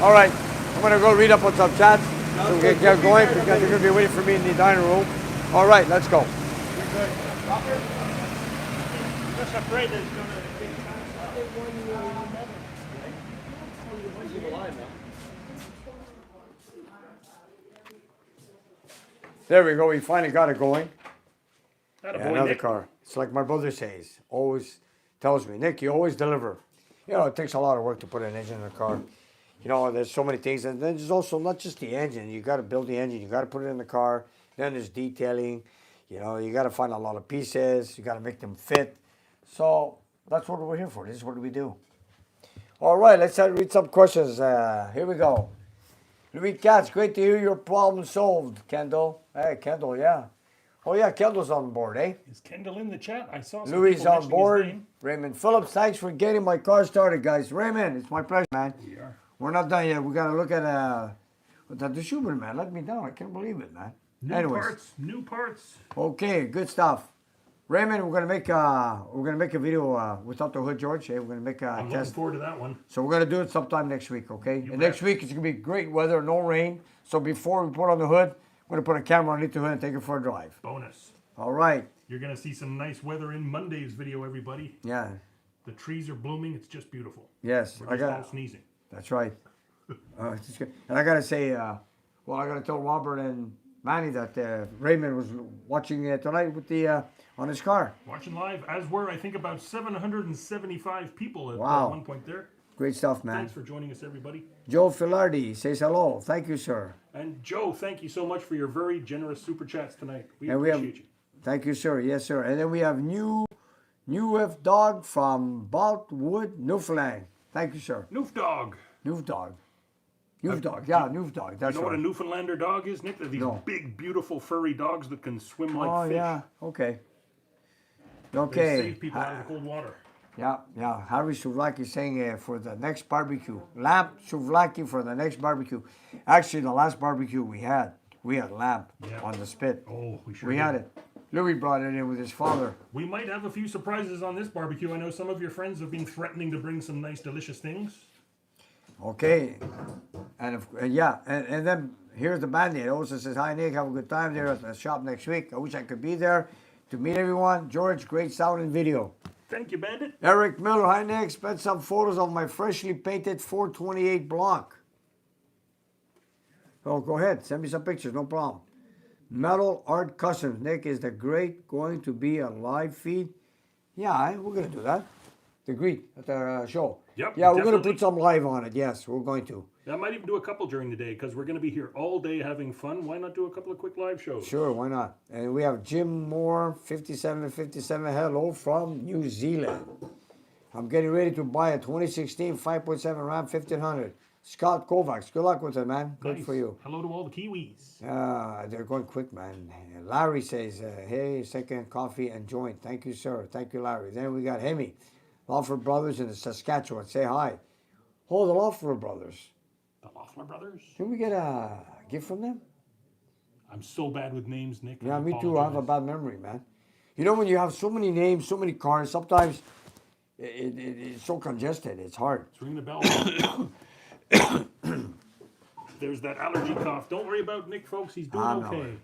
All right, I'm gonna go read up on some chats so we can get going because you're gonna be waiting for me in the dining room. All right, let's go. Just afraid that it's gonna. There we go. We finally got it going. Attaboy, Yeah, another Nick. car. It's like my brother says. Always tells me, Nick, you always deliver. You know, it takes a lot of work to put an engine in a car. You know, there's so many things, and then there's also not just the engine. You got to build the engine. You got to put it in the car. Then there's detailing. You know, you got to find a lot of pieces. You got to make them fit. So that's what we're here for. This is what we do. All right, let's read some questions. Here we go. Louis Katz, great to hear your problem solved, Kendall. Hey, Kendall, yeah. Oh, yeah, Kendall's on board, eh? Is Kendall in the chat? I saw some Louis people on mentioning his board. name. Raymond Phillips, thanks for getting my car started, guys. Raymond, it's my pleasure, man. We are. We're not done yet. We got to look at the Schubert, man. Let me down. I can't believe it, man. New parts. Okay, good stuff. Raymond, we're gonna make a video without the hood, George. Hey, we're gonna make a I'm looking test. forward to that one. So we're gonna do it sometime next week, okay? And bet. next week it's gonna be great weather, no rain. So before we put on the hood, we're gonna put a camera underneath the hood and take it for a drive. Bonus. All right. You're going to see some nice weather in Monday's video, everybody. Yeah. The trees are blooming. It's just beautiful. Yes. We're just all sneezing. That's right. It's just good. And I gotta say, I gotta tell Robert and Manny that Raymond was watching tonight with the on his car. Watching live, as were, I think, about 775 people at Wow. one point there. Great stuff, man. Thanks for joining us, everybody. Joe Filardi says hello. Thank you, sir. And Joe, thank you so much for your very generous super chats tonight. We And we have- appreciate you. Thank you, sir. Yes, sir. And then we have New F Dog from Boltwood, Newfoundland. Thank you, sir. Noof dog. Noof Dog. Noof Dog. Yeah, Noof Dog. That's You know what a right. Newfoundlander dog is, Nick? They're these No. big, beautiful, furry dogs that can swim like Oh, fish. yeah. Okay. They Okay. save people out of the cold water. Yeah. Harry Souvlaki saying for the next barbecue. Lamp Souvlaki for the next barbecue. Actually, the last barbecue we had lamp Yeah. on the spit. Oh, we sure We did. had it. Louis brought it in with his father. We might have a few surprises on this barbecue. I know some of your friends have been threatening to bring some nice, delicious things. Okay. And then here's the band aid. Also says, hi, Nick. Have a good time there at the shop next week. I wish I could be there to meet everyone. George, great sound and video. Thank you, Bandit. Eric Miller, hi, Nick. Spent some photos of my freshly painted 428 Blanc. Oh, go ahead. Send me some pictures. No problem. Metal Art Customs. Nick, is the great going to be a live feed? Yeah, we're going to do that. The greet at the show. Yep, Yeah, we're going to definitely. put some live on it. Yes, we're going to. I might even do a couple during the day because we're going to be here all day having fun. Why not do a couple of quick live shows? Sure, why not? And we have Jim Moore, 5757. Hello from New Zealand. I'm getting ready to buy a 2016 5.7 Ram 1500. Scott Kovacs, good luck with it, man. Good Nice. for you. Hello to all the Kiwis. They're going quick, man. Larry says, hey, second coffee and joint. Thank you, sir. Thank you, Larry. Then we got Hemi, Lawford Brothers in Saskatchewan. Say hi. Oh, the Lawford Brothers. The Loeffler brothers. Can we get a gift from them? I'm so bad with names, Nick. Yeah, me too. I have a bad memory, man. You know, when you have so many names, so many cars, sometimes it's so congested. It's hard. It's ringing the bell. There's that allergy cough. Don't worry about Nick, folks. He's doing I know okay. it.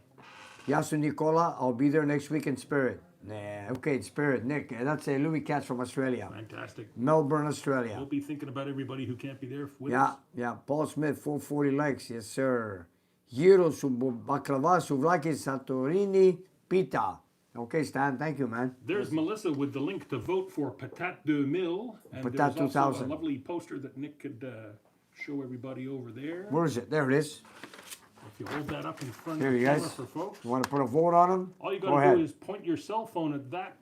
Yasu Nicola, I'll be there next week in spirit. Nah, okay, in spirit. Nick, that's Louis Katz from Australia. Fantastic. Melbourne, Australia. We'll be thinking about everybody who can't be there with Yeah, us. yeah. Paul Smith, 440 likes. Yes, sir. Gyro Baklava, Souvlaki, Santorini, Pita. Okay, Stan, thank you, man. There's Melissa with the link to vote for Patat 2000. And Patat there's also 2000. a lovely poster that Nick could show everybody over there. Where is it? There it is. If you hold that up in front Here of the you camera guys. for folks. You want to put a vote on them? All you Go got to ahead. do is point your cell phone at that,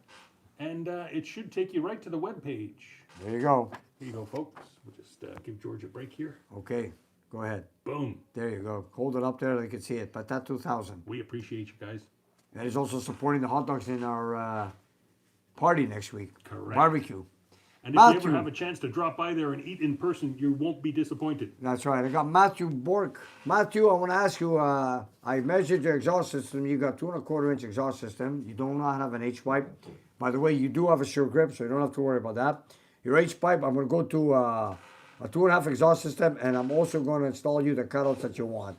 and it should take you right to the web page. There you go. Here you go, folks. We'll just give George a break here. Okay, go ahead. Boom. There you go. Hold it up there so you can see it. Patat 2000. We appreciate you guys. And he's also supporting the hot dogs in our party next week. Correct. Barbecue. And if you Matthew. ever have a chance to drop by there and eat in person, you won't be disappointed. That's right. I got Matthew Bork. Matthew, I want to ask you, I measured your exhaust system. You got 2¼ inch exhaust system. You do not have an H-pipe. By the way, you do have a sure grip, so you don't have to worry about that. Your H-pipe, I'm going to go to a 2.5 exhaust system, and I'm also going to install you the cutouts that you want.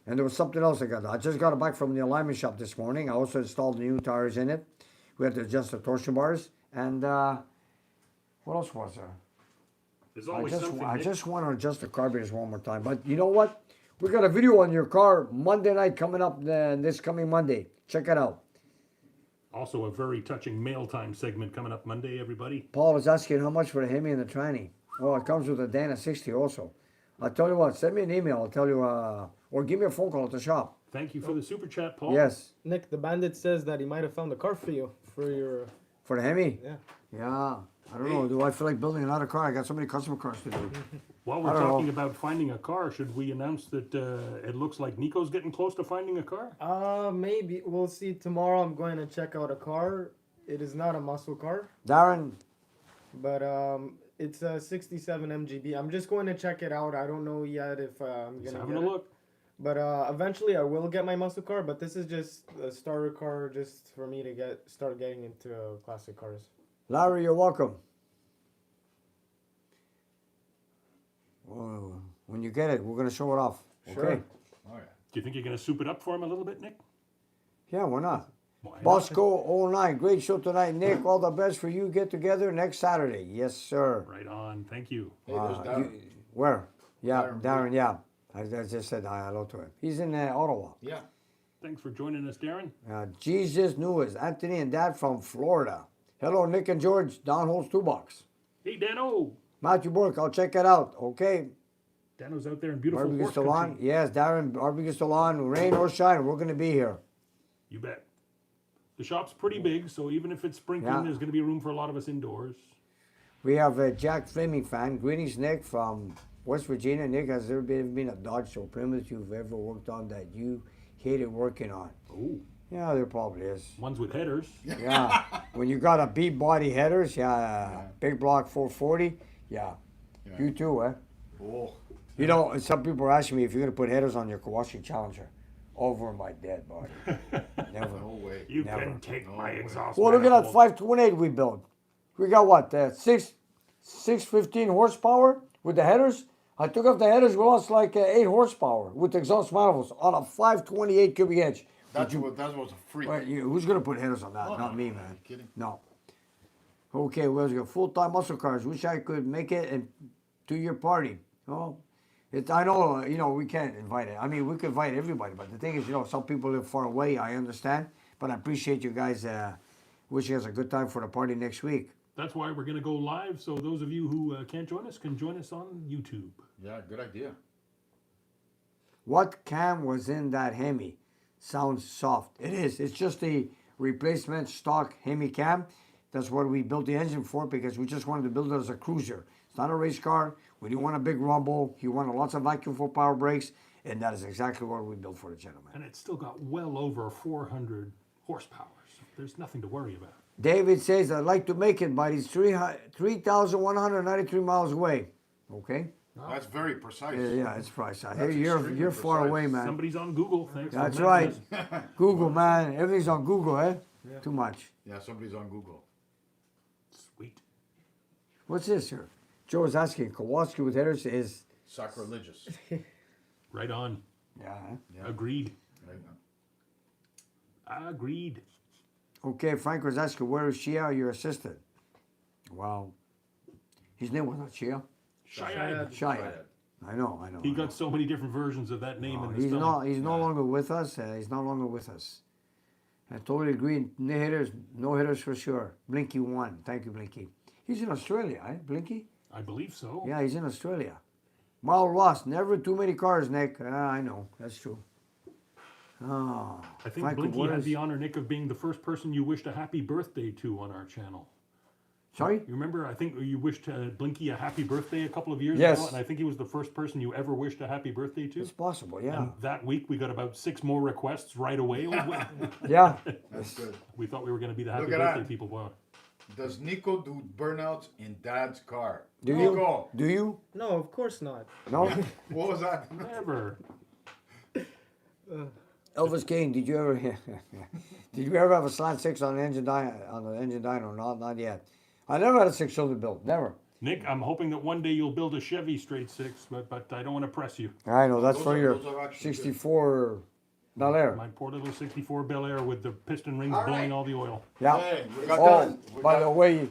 And there was something else I got. I just got it back from the alignment shop this morning. I also installed the new tires in it. We had to adjust the torsion bars. And what else was there? There's always something. I Nick. just want to adjust the carburetors one more time. But you know what? We got a video on your car Monday night coming up this coming Monday. Check it out. Also, a very touching mail time segment coming up Monday, everybody. Paul is asking how much for the Hemi and the tranny. Oh, it comes with a Dana 60 also. I'll tell you what, send me an email. I'll tell you, or give me a phone call at the shop. Thank you for the super chat, Paul. Yes. Nick, the bandit says that he might have found a car for you for your. For the Hemi? Yeah. Yeah. I don't know. Do I feel like building another car? I got so many customer cars to do. While I we're don't know. talking about finding a car, should we announce that it looks like Nico's getting close to finding a car? Maybe we'll see tomorrow. I'm going to check out a car. It is not a muscle car, Darren, but it's a 67 MGB. I'm just going to check it out. I don't know yet if I'm Just gonna having get a it. look. But eventually I will get my muscle car. But this is just a starter car, just for me to start getting into classic cars. Larry, you're welcome. Well, when you get it, we're going to show it off. Sure. Okay? Oh, yeah. Do you think you're going to soup it up for him a little bit, Nick? Yeah, why not? Why not? Bosco 09, great show tonight. Nick, all the best for you. Get together next Saturday. Yes, sir. Right on. Thank you. Hey, there's Darren. Where? Yeah, Darren. Darren, yeah. I just said hi, hello to him. He's in Ottawa. Yeah. Thanks for joining us, Darren. Jesus News, Anthony and Dad from Florida. Hello, Nick and George, Downholes 2 Box. Hey, Dano. Matthew Burke, I'll check it out. Okay. Dano's out there in beautiful Barbecue horse still on? country. Yes, Darren, barbecue still on. Rain or shine, we're going to be here. You bet. The shop's pretty big, so even if it's sprinkling, Yeah. there's going to be room for a lot of us indoors. We have a Jack Fleming fan. Greetings, Nick, from West Virginia. Nick, has there been a Dodge or Plymouth you've ever worked on that you hated working on? Ooh, Yeah, there probably is. ones with headers. Yeah. When you got a B body headers, yeah, big block 440, yeah. You too, eh? Oh. You know, some people are asking me if you're going to put headers on your Kawasaki Challenger. Over my dead body. Never. No way. You Never. can take my exhaust. Well, look at that manifold. 528 we built. We got what? 615 horsepower with the headers. I took off the headers, we lost like 8 horsepower with exhaust manifolds on a 528 cubic inch. That was a freak. Wait, who's gonna put headers on that? Oh, Not no, me, no, man. you kidding? No. Okay, well, let's go. Full-time muscle cars. Wish I could make it and to your party. Oh, I know, we can't invite it. I mean, we could invite everybody, but the thing is, some people live far away. I understand, but I appreciate you guys. Wish you guys a good time for the party next week. That's why we're going to go live, so those of you who can't join us can join us on YouTube. Yeah, good idea. What cam was in that Hemi? Sounds soft. It is. It's just a replacement stock Hemi cam. That's what we built the engine for, because we just wanted to build it as a cruiser. It's not a race car. We didn't want a big rumble. You wanted lots of vacuum for power brakes, and that is exactly what we built for the gentleman. And it's still got well over 400 horsepower. So there's nothing to worry about. David says, I'd like to make it, but he's 3,193 miles away. Okay? That's very precise. Yeah, it's price. I hear That's you're extremely far precise. away, man. Somebody's on Google. Thanks. That's for right. mentioning Google, man. Everything's on Google, eh? Yeah. Too much. Yeah, somebody's on Google. it. Sweet. What's this here? Joe is asking, Kowalski with headers is... Sacrilegious. Right on. Yeah, eh? Yeah. Agreed. Right. Agreed. Okay, Frank was asking, where is Shia, your assistant? Well, his name was not Shia. Shayad. Shia. I know. He got so many different versions of that name in the He's spelling. He's no longer with us. He's no longer with us. I totally agree. No hitters for sure. Blinky won. Thank you, Blinky. He's in Australia, eh, Blinky? I believe so. Yeah, he's in Australia. Mal Ross, never too many cars, Nick. I know, that's true. Oh, I think Franco, Blinky what had is- the honor, Nick, of being the first person you wished a happy birthday to on our channel. Sorry? You remember? I think you wished Blinky a happy birthday a couple of years Yes. ago, and I think he was the first person you ever wished a happy birthday to. It's possible, yeah. And that week we got about 6 more requests right away. Yeah. That's good. We thought we were going to be the happy Look at birthday that. people. Wow. Does Nico do burnouts in Dad's car? Do you? Nico, Do you? No, of course not. No? what was that? Never. Elvis Kane, did you ever did you ever have a slant 6 on the engine dyno? Not yet. I never had a 6-cylinder built. Never. Nick, I'm hoping that one day you'll build a Chevy straight 6, but I don't want to press you. I know, that's Those for are- your those are actually good. 64 Bel Air. My poor little 64 Bel Air with the piston rings All blowing right. all the oil. Yeah. Hey, we got Oh, done. We by got- the way,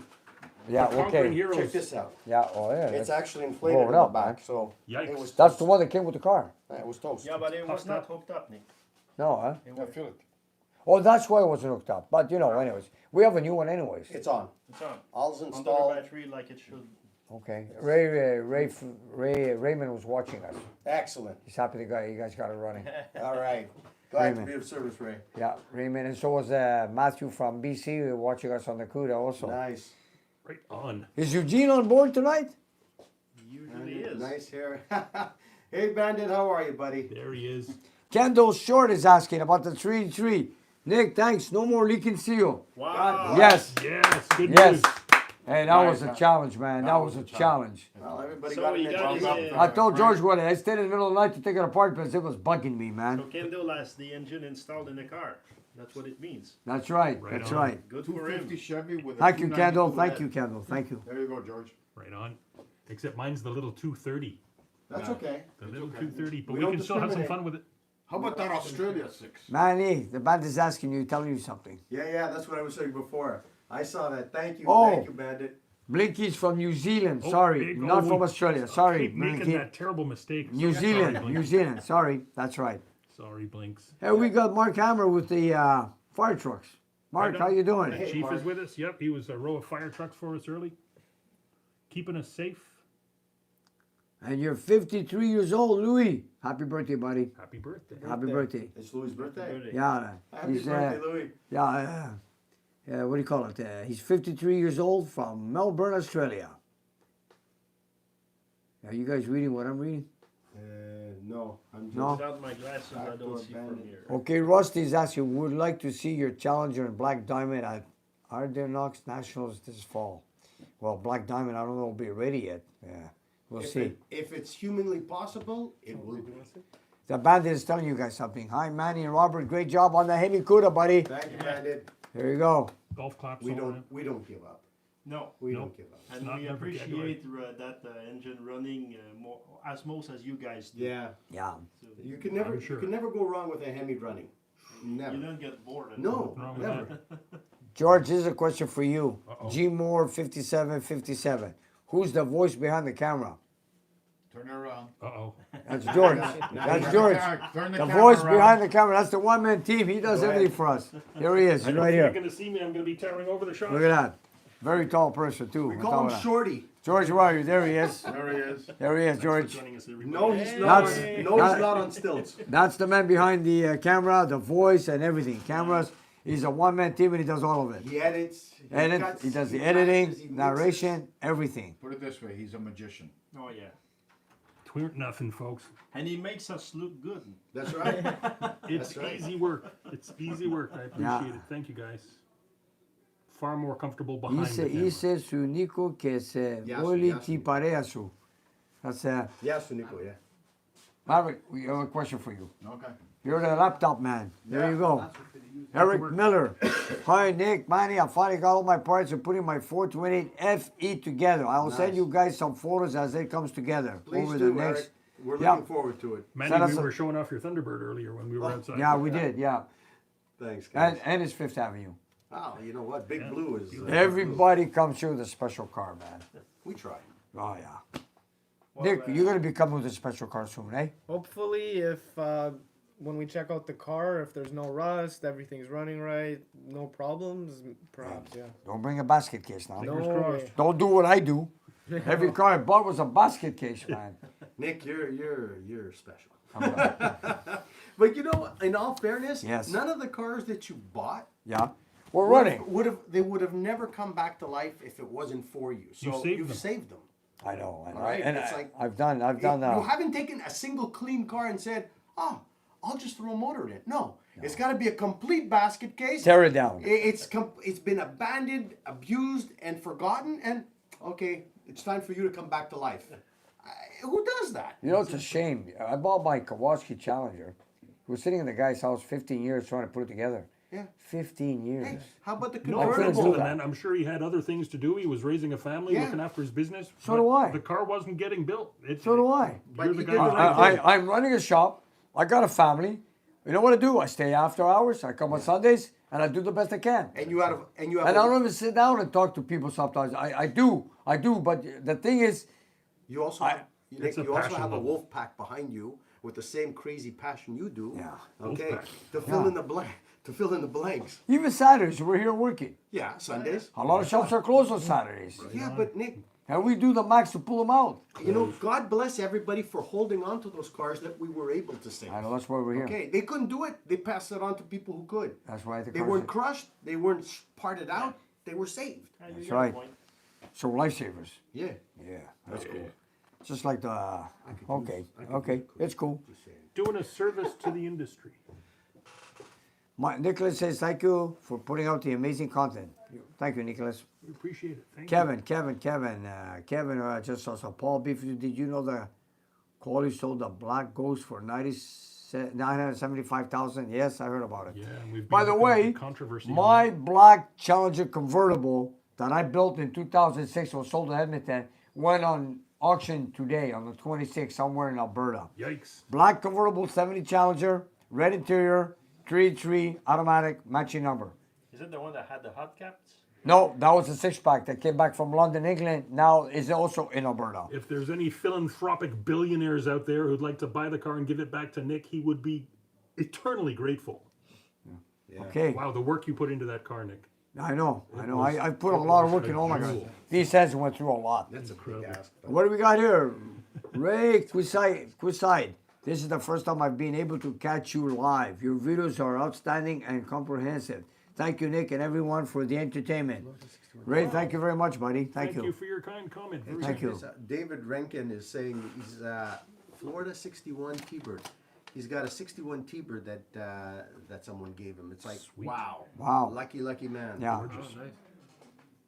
yeah, Conquering okay. Heroes. Check this out. Yeah, oh yeah. It's that's- actually inflated blow it in the up, back, man. so Yikes. it was That's toast. the one that came with the car. It was toast. Yeah, but it was Puffed not up. hooked up, Nick. No, huh? I feel it. Oh, that's why it wasn't hooked up. But anyways, we have a new one anyways. It's on. It's on. All's Under the installed. battery like it should. Okay. Raymond was watching us. Excellent. He's happy you guys got it running. All right. Glad to Raymond. be of service, Ray. Yeah, Raymond, and so was Matthew from BC watching us on the Cuda also. Nice. Right on. Is Eugene on board tonight? Usually is. Nice hair. Hey, Bandit, how are you, buddy? There he is. Kendall Short is asking about the 3-3. Nick, thanks. No more leaking seal. Wow. Yes. Yes, good Yes. news. Hey, that was a challenge, man. That was a challenge. Well, everybody So got you an got edge. his, I told George what I stayed in the middle of the night to take it apart because it was bugging me, So man. Kendall has the engine installed in the car. That's what it means. That's right. Right That's on. right. Good for him. 250 Chevy with a Thank you, 292 Kendall. Thank head. you, Kendall. Thank you. There you go, George. Right on. Except mine's the little 230. That's okay. The little okay. 230. But We we don't can still have some discriminate. fun with it. How about that Australia 6? Manny, the band is asking you, telling you something. Yeah, that's what I was saying before. I saw that. Thank you. Oh. Thank you, Bandit. Blinky's from New Zealand. Oh, Sorry, big not old- from Australia. Sorry, Keep making Blinky. that terrible mistake. New Sorry, Zealand. Blinks. New Zealand. Sorry, that's right. Sorry, Blinks. Hey, we got Mark Hammer with the fire trucks. Mark, Right how on. you doing? Hey, Chief Mark. is with us. Yep, he was a row of fire trucks for us early. Keeping us safe. And you're 53 years old, Louis. Happy birthday, buddy. Happy birthday. Happy birthday. It's Louis' birthday. Birthday. Yeah, Happy he's birthday, Louis. what do you call it? He's 53 years old from Melbourne, Australia. Are you guys reading what I'm reading? No, I'm just. No. Without my glasses, I don't see from here. Okay, Rusty's asking, would like to see your Challenger in Black Diamond at Ardennox Nationals this fall. Well, Black Diamond, I don't know, will be ready yet. Yeah, we'll see. If it's humanly possible, it will be. The bandit is telling you guys something. Hi, Manny and Robert. Great job on the Hemi Cuda, buddy. Thank you, Bandit. There you go. Golf claps We all don't. around. We don't give up. No. We No. don't give up. And not we never get appreciate that engine running more as most as you guys do. Yeah. Yeah. So You can never, I'm sure. you can never go wrong with a Hemi running. you Never. don't get bored. No, wrong with never. George, this is a question for you. Uh-oh. G Moore 5757. Who's the voice behind the camera? Turn it around. Uh-oh. That's George. That's George. Turn The camera voice around. behind the camera. That's the one-man team. He does Go everything ahead. for us. Here he is. I He's know right if you're here. going to see me, I'm going to be towering over the shot. Look at that. Very tall person too. We On call top him of that. Shorty. George, where are you? There he is. There he is. There he is, For George. joining us, everybody. No, he's not. That's- No, that- he's not on stilts. That's the man behind the camera, the voice, and everything. Cameras. He's a one-man team, and he does all of it. He edits. Edit. cuts, He does the he editing, mixes, he mixes. narration, everything. Put it this way, he's a magician. Oh yeah. Tweet nothing, folks. And he makes us look good. That's right. It's right. easy work. It's easy work. I appreciate it. Thank you, guys. Far more comfortable behind the camera. Είσαι σου Νίκο και σε Γεια σου, όλη γεια την σου. παρέα σου. That's Yes, Nico, yeah. Maverick, we have a question for you. Okay. You're the laptop man. There you go. That's what they use. Eric Miller. Hi, Nick. Manny, I finally got all my parts and putting my 428 FE together. I'll send Nice. you guys some photos as it comes together Please over do, the next. Eric. We're Yeah. looking forward to it. Manny, Send us we a- were showing off your Thunderbird earlier when we were outside. Yeah, we did. Yeah, Thanks, guys. and it's Fifth Avenue. Oh, you know what? Big Blue is. Everybody comes here with a special car, man. We try. Oh yeah. Well, Nick, you're gonna be coming with a special car soon, eh? Hopefully, if when we check out the car, if there's no rust, everything's running right, no problems, perhaps, yeah. Don't bring a basket case now. No crossed. way. Don't do what I do. Every car I bought was a basket case, man. Nick, you're special. But you know, in all fairness, Yes. none of the cars that you bought Yeah, we're running. would have never come back to life if it wasn't for you. So saved you've them. saved them. I know. All right, And it's like- I've done You that. haven't taken a single clean car and said, "Oh, I'll just throw a motor in it." No, it's got to be a complete basket case. Tear it down. It's been abandoned, abused, and forgotten. And okay, it's time for you to come back to life. Who does that? You know, it's a shame. I bought my Kawasaki Challenger. It was sitting in the guy's house 15 years trying to put it together. Yeah. 15 years. Hey, how about the No, I couldn't couldn't do do convertible? that. man. I'm sure he had other things to do. He was raising a family, Yeah. looking after his business. So but do I. The car wasn't getting built. So do I. You're But the he guy. did the who- right thing. I'm running a shop. I got a family. You know what I do? I stay after hours. I come on Sundays and I do the best I can. And you have And I don't even sit down and talk to people sometimes. I do. But the thing is, you also have, Nick, It's a you also passion have a level. wolf pack behind you with the same crazy passion you do. Yeah. Okay. Wolf pack. To fill Yeah. in the blank. To fill in the blanks. even Saturdays, we're here working. Yeah. Sundays. A lot of shops are closed on Saturdays. Yeah, but Nick, And we do the max to pull them out. you know, God bless everybody for holding on to those cars that we were able to save. I know, that's why we're here. Okay, they couldn't do it. They passed it on to people who could. That's why the They cars weren't are- crushed. They weren't parted out. They were saved. That's right. So lifesavers. Yeah. Yeah, that's cool. Just like the, okay, it's cool. Doing a service to the industry. Nicholas says, thank you for putting out the amazing content. Thank you, Nicholas. We appreciate it. Thank Kevin just saw some Paul Beef. Did you know the Quality sold the Black Ghost for 975,000? Yes, I heard about it. you. Yeah, and we've By been the looking at way, controversy on my that. black Challenger convertible that I built in 2006 was sold in Edmonton went on auction today on the 26th somewhere in Alberta. Yikes. Black convertible 70 Challenger, red interior, 3 automatic, matching number. Is it the one that had the hot caps? No, that was a 6-pack that came back from London, England. Now is also in Alberta. If there's any philanthropic billionaires out there who'd like to buy the car and give it back to Nick, he would be eternally grateful. Okay. Wow, the work you put into that car, Nick. I know. was- I put a lot of work in. Oh my God. Jewel. These heads went through a lot. That's a big ask. What do we got here? Ray Quiside. This is the first time I've been able to catch you live. Your videos are outstanding and comprehensive. Thank you, Nick, and everyone for the entertainment. Ray, thank you very much, buddy. Thank you. for your kind comment. Very Thank you. David Rankin is saying he's Florida 61 T-Bird. He's got a 61 T-Bird that someone gave him. It's like, wow. Wow. Lucky man. Yeah.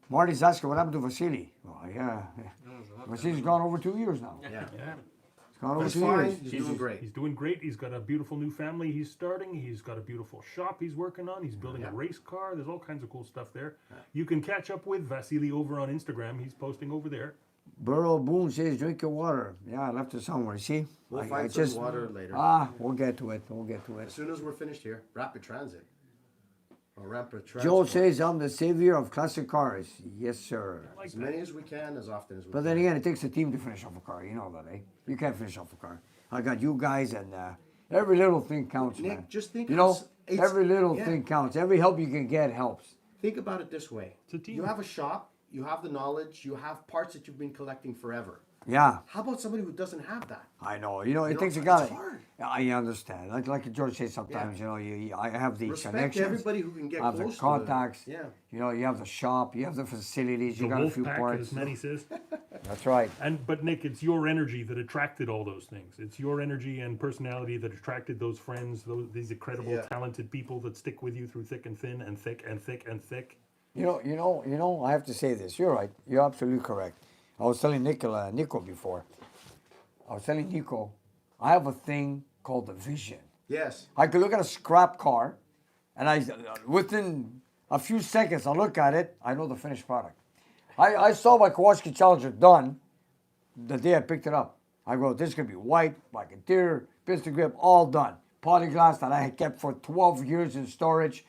Marty's asking what happened to Vasily. Oh, yeah. Vasily's gone over 2 years now. Yeah. Gone over He's 2 fine. years. He's doing great. He's doing great. He's got a beautiful new family he's starting. He's got a beautiful shop he's working on. He's building a race car. There's all kinds of cool stuff there. You can catch up with Vasily over on Instagram. He's posting over there. Burrow Boone says, drink your water. Yeah, I left it somewhere. See? We'll I find just some water later. we'll get to it. We'll get to As it. soon as we're finished here, rapid transit. Or rapid transport. Joe says, I'm the savior of classic cars. Yes, sir. As many as we can, as often as we But can. then again, it takes a team to finish off a car. You know that, eh? You can't finish off a car. I got you guys, and every little thing counts, Nick, man. just think You how know, it's- every little yeah. thing counts. Every help you can get helps. Think about it this way. It's a team. You have a shop, you have the knowledge, you have parts that you've been collecting forever. Yeah, How about somebody who doesn't have that? I know. You know, it know, takes a it's guy. hard. I understand. Like George says sometimes, you know, I have the Respect connections. everybody who can get I have the close to contacts. Yeah. You know, you have the shop, you have the facilities, you The got a wolf few pack, parts. as Manny says. That's right. But Nick, it's your energy that attracted all those things. It's your energy and personality that attracted those friends, these incredible, Yeah. talented people that stick with you through thick and thin and thick and thick and thick. You know. I have to say this. You're right. You're absolutely correct. I was telling Nico before. I was telling Nico, I have a thing called the vision. Yes. I could look at a scrap car, and within a few seconds, I look at it, I know the finished product. I saw my Kawasaki Challenger done the day I picked it up. I go, this could be white, black interior, piston grip, all done. Polyglass that I had kept for 12 years in storage,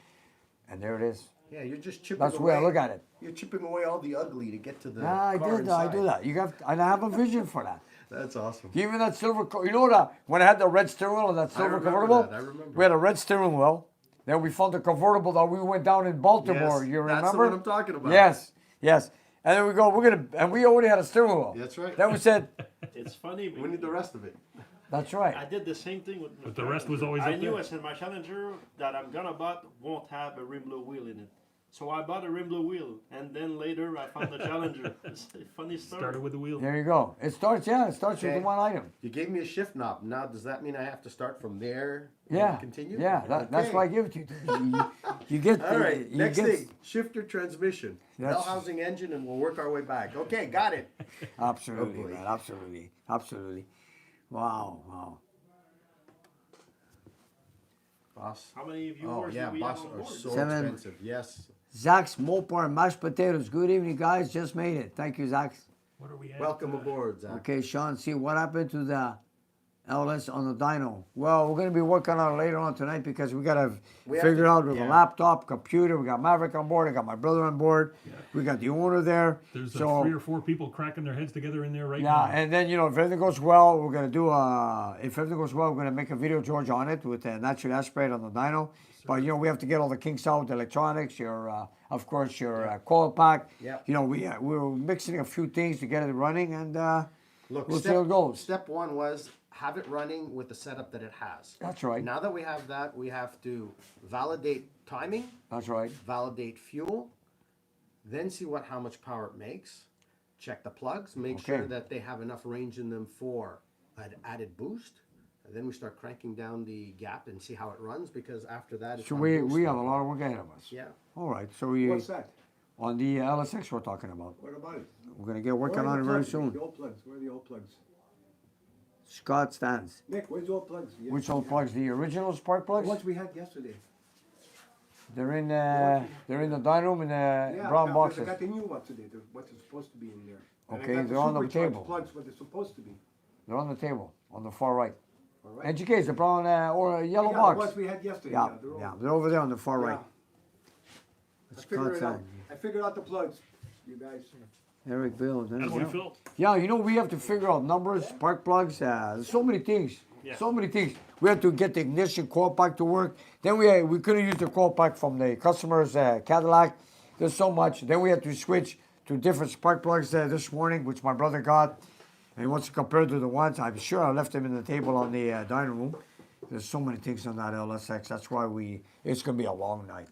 and there it is. Yeah, you're just chipping That's the away. way I look at it. You're chipping away all the ugly to get to the Yeah, I car do that. I inside. do that. And I have a vision for that. That's awesome. Even that silver, you know that when I had the red steering wheel and that silver remember convertible, that, I remember. we had a red steering wheel. Then we found the convertible that we went down in Baltimore. Yes, You remember? that's the one I'm talking about. Yes. And then we go, and we already had a steering wheel. That's right. Then we said, It's funny. We need the rest of it. that's I right. did the same thing with. But the rest was always I up knew there. I said my Challenger that I'm gonna buy won't have a rim blue wheel in it. So I bought a rim blue wheel, and then later I found the Challenger. It's a funny story. Started with the wheel. There you go. It starts with Okay. the one item. You gave me a shift knob. Now, does that mean I have to start from there Yeah. and continue? Yeah, that's Okay. why I give it to you. You get All right, you next get, thing, shifter transmission. Bell That's- housing engine, and we'll work our way back. Okay, got it. Absolutely, Oh, boy. man. Absolutely. Wow. Boss. How many Oh, viewers yeah, do we boss have on are board? so 7. expensive. Yes. Zach's Mopar mashed potatoes. Good evening, guys. Just made it. Thank you, Zach. What are we at? Welcome aboard, Zach. Okay, Sean, see what happened to the LS on the dyno. Well, we're going to be working on it later on tonight because we got to We have figure to- out with a yeah. laptop, computer. We got Maverick on board. I got my brother on board. We got the owner there. There's so 3 or 4 people cracking their heads together in there right yeah, now. and then if everything goes well, we're going to do if everything goes well, we're going to make a video, George, on it with a natural aspirate on the dyno. But we have to get all the kinks out, the electronics, of course your coil pack. Yeah. We're mixing a few things to get it running, and Look, we'll see how it goes. Step one was have it running with the setup that it has. That's right. Now that we have that, we have to validate timing, That's right. validate fuel, then see how much power it makes, check the plugs, make Okay. sure that they have enough range in them for an added boost. And then we start cranking down the gap and see how it runs, because after that it's So on we boost. have a lot of work ahead of us. Yeah. All right. So we What's that? on the LSX we're talking about. What about it? We're gonna get working Where are on it the very plugs? soon. The old plugs. Where are the old plugs? Scott stands. Nick, where's the old plugs? Yeah. Which old plugs? The original spark The plugs? ones we had yesterday. They're in the dining room in the Yeah, brown I boxes. got the new ones today. What's supposed to be in there. And I Okay, got they're on the supercharged table. Plugs, what they're supposed to be. They're on the table on the far right. All right. NGK, the brown or yellow Yeah, box. the ones we had yesterday. Yeah, they're all- yeah, they're over there on the far right. I figured it out. stand. I figured out the plugs. You guys. Eric Bill. How do we feel? Yeah, we have to figure out numbers, spark plugs, there's so many things. Yeah. So many things. We had to get the ignition coil pack to work. Then we couldn't use the coil pack from the customer's Cadillac. There's so much. Then we had to switch to different spark plugs this morning, which my brother got. And he wants to compare to the ones. I'm sure I left them in the table on the dining room. There's so many things on that LSX. That's why it's going to be a long night.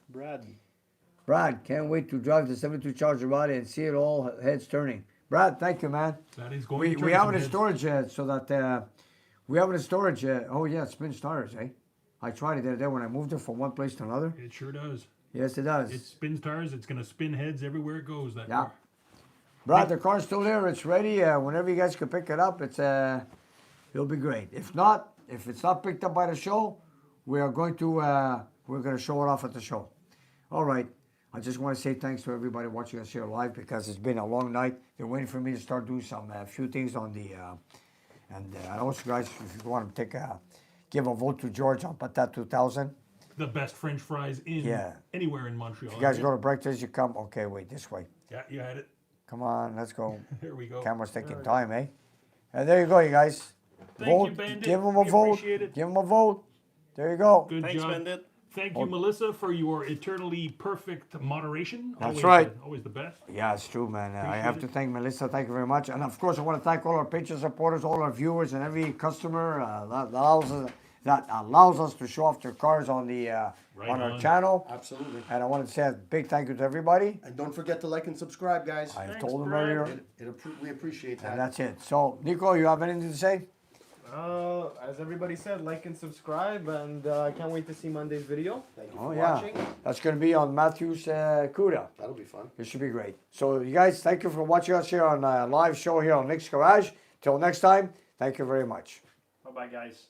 Brad, can't wait to drive the 72 Charger body and see it all heads turning. Brad, thank you, man. That is going We, to turn we have some it in heads. storage so that we have it in storage. Oh yeah, it spins tires, eh? I tried it the other day when I moved it from one place to another. It sure does. Yes, it does. It spins tires. It's going to spin heads everywhere it goes. That Yeah. car. Brad, the car's still there. It's ready. Whenever you guys can pick it up, it's It'll be great. If not, if it's not picked up by the show, we are going to we're going to show it off at the show. All right. I just want to say thanks to everybody watching us here live because it's been a long night. They're waiting for me to start doing some few things on the and also guys, if you want to give a vote to George on Patat 2000. The best French fries in anywhere in Montreal. You guys go to breakfast, you come. Okay, wait, this way. Yeah, you had it. Come on, let's go. Here we go. Camera's taking time, eh? And there you go, you guys. Thank vote. you, Bandit. Give them a We vote. appreciate it. Give them a vote. There you go. Good Thanks, job. Bandit. Thank you, Melissa, for your eternally perfect moderation. That's Always, right. Always the best. Yeah, it's true, man. I have Appreciate to thank Melissa. Thank you very much. And of course, I want to thank all our Patreon supporters, all our viewers, and every customer that allows us to show off their cars on the on our on. channel. Absolutely. And I want to say a big thank you to everybody. And don't forget to like and subscribe, guys. I've told them Brad. earlier, We appreciate that. and that's it. So, Nico, you have anything to say? As everybody said, like and subscribe, and I can't wait to see Monday's video. Thank you Oh for yeah, watching. that's going to be on Matthew's Cuda. That'll be fun. It should be great. So, you guys, thank you for watching us here on a live show here on Nick's Garage. Till next time, thank you very much. Bye-bye, guys.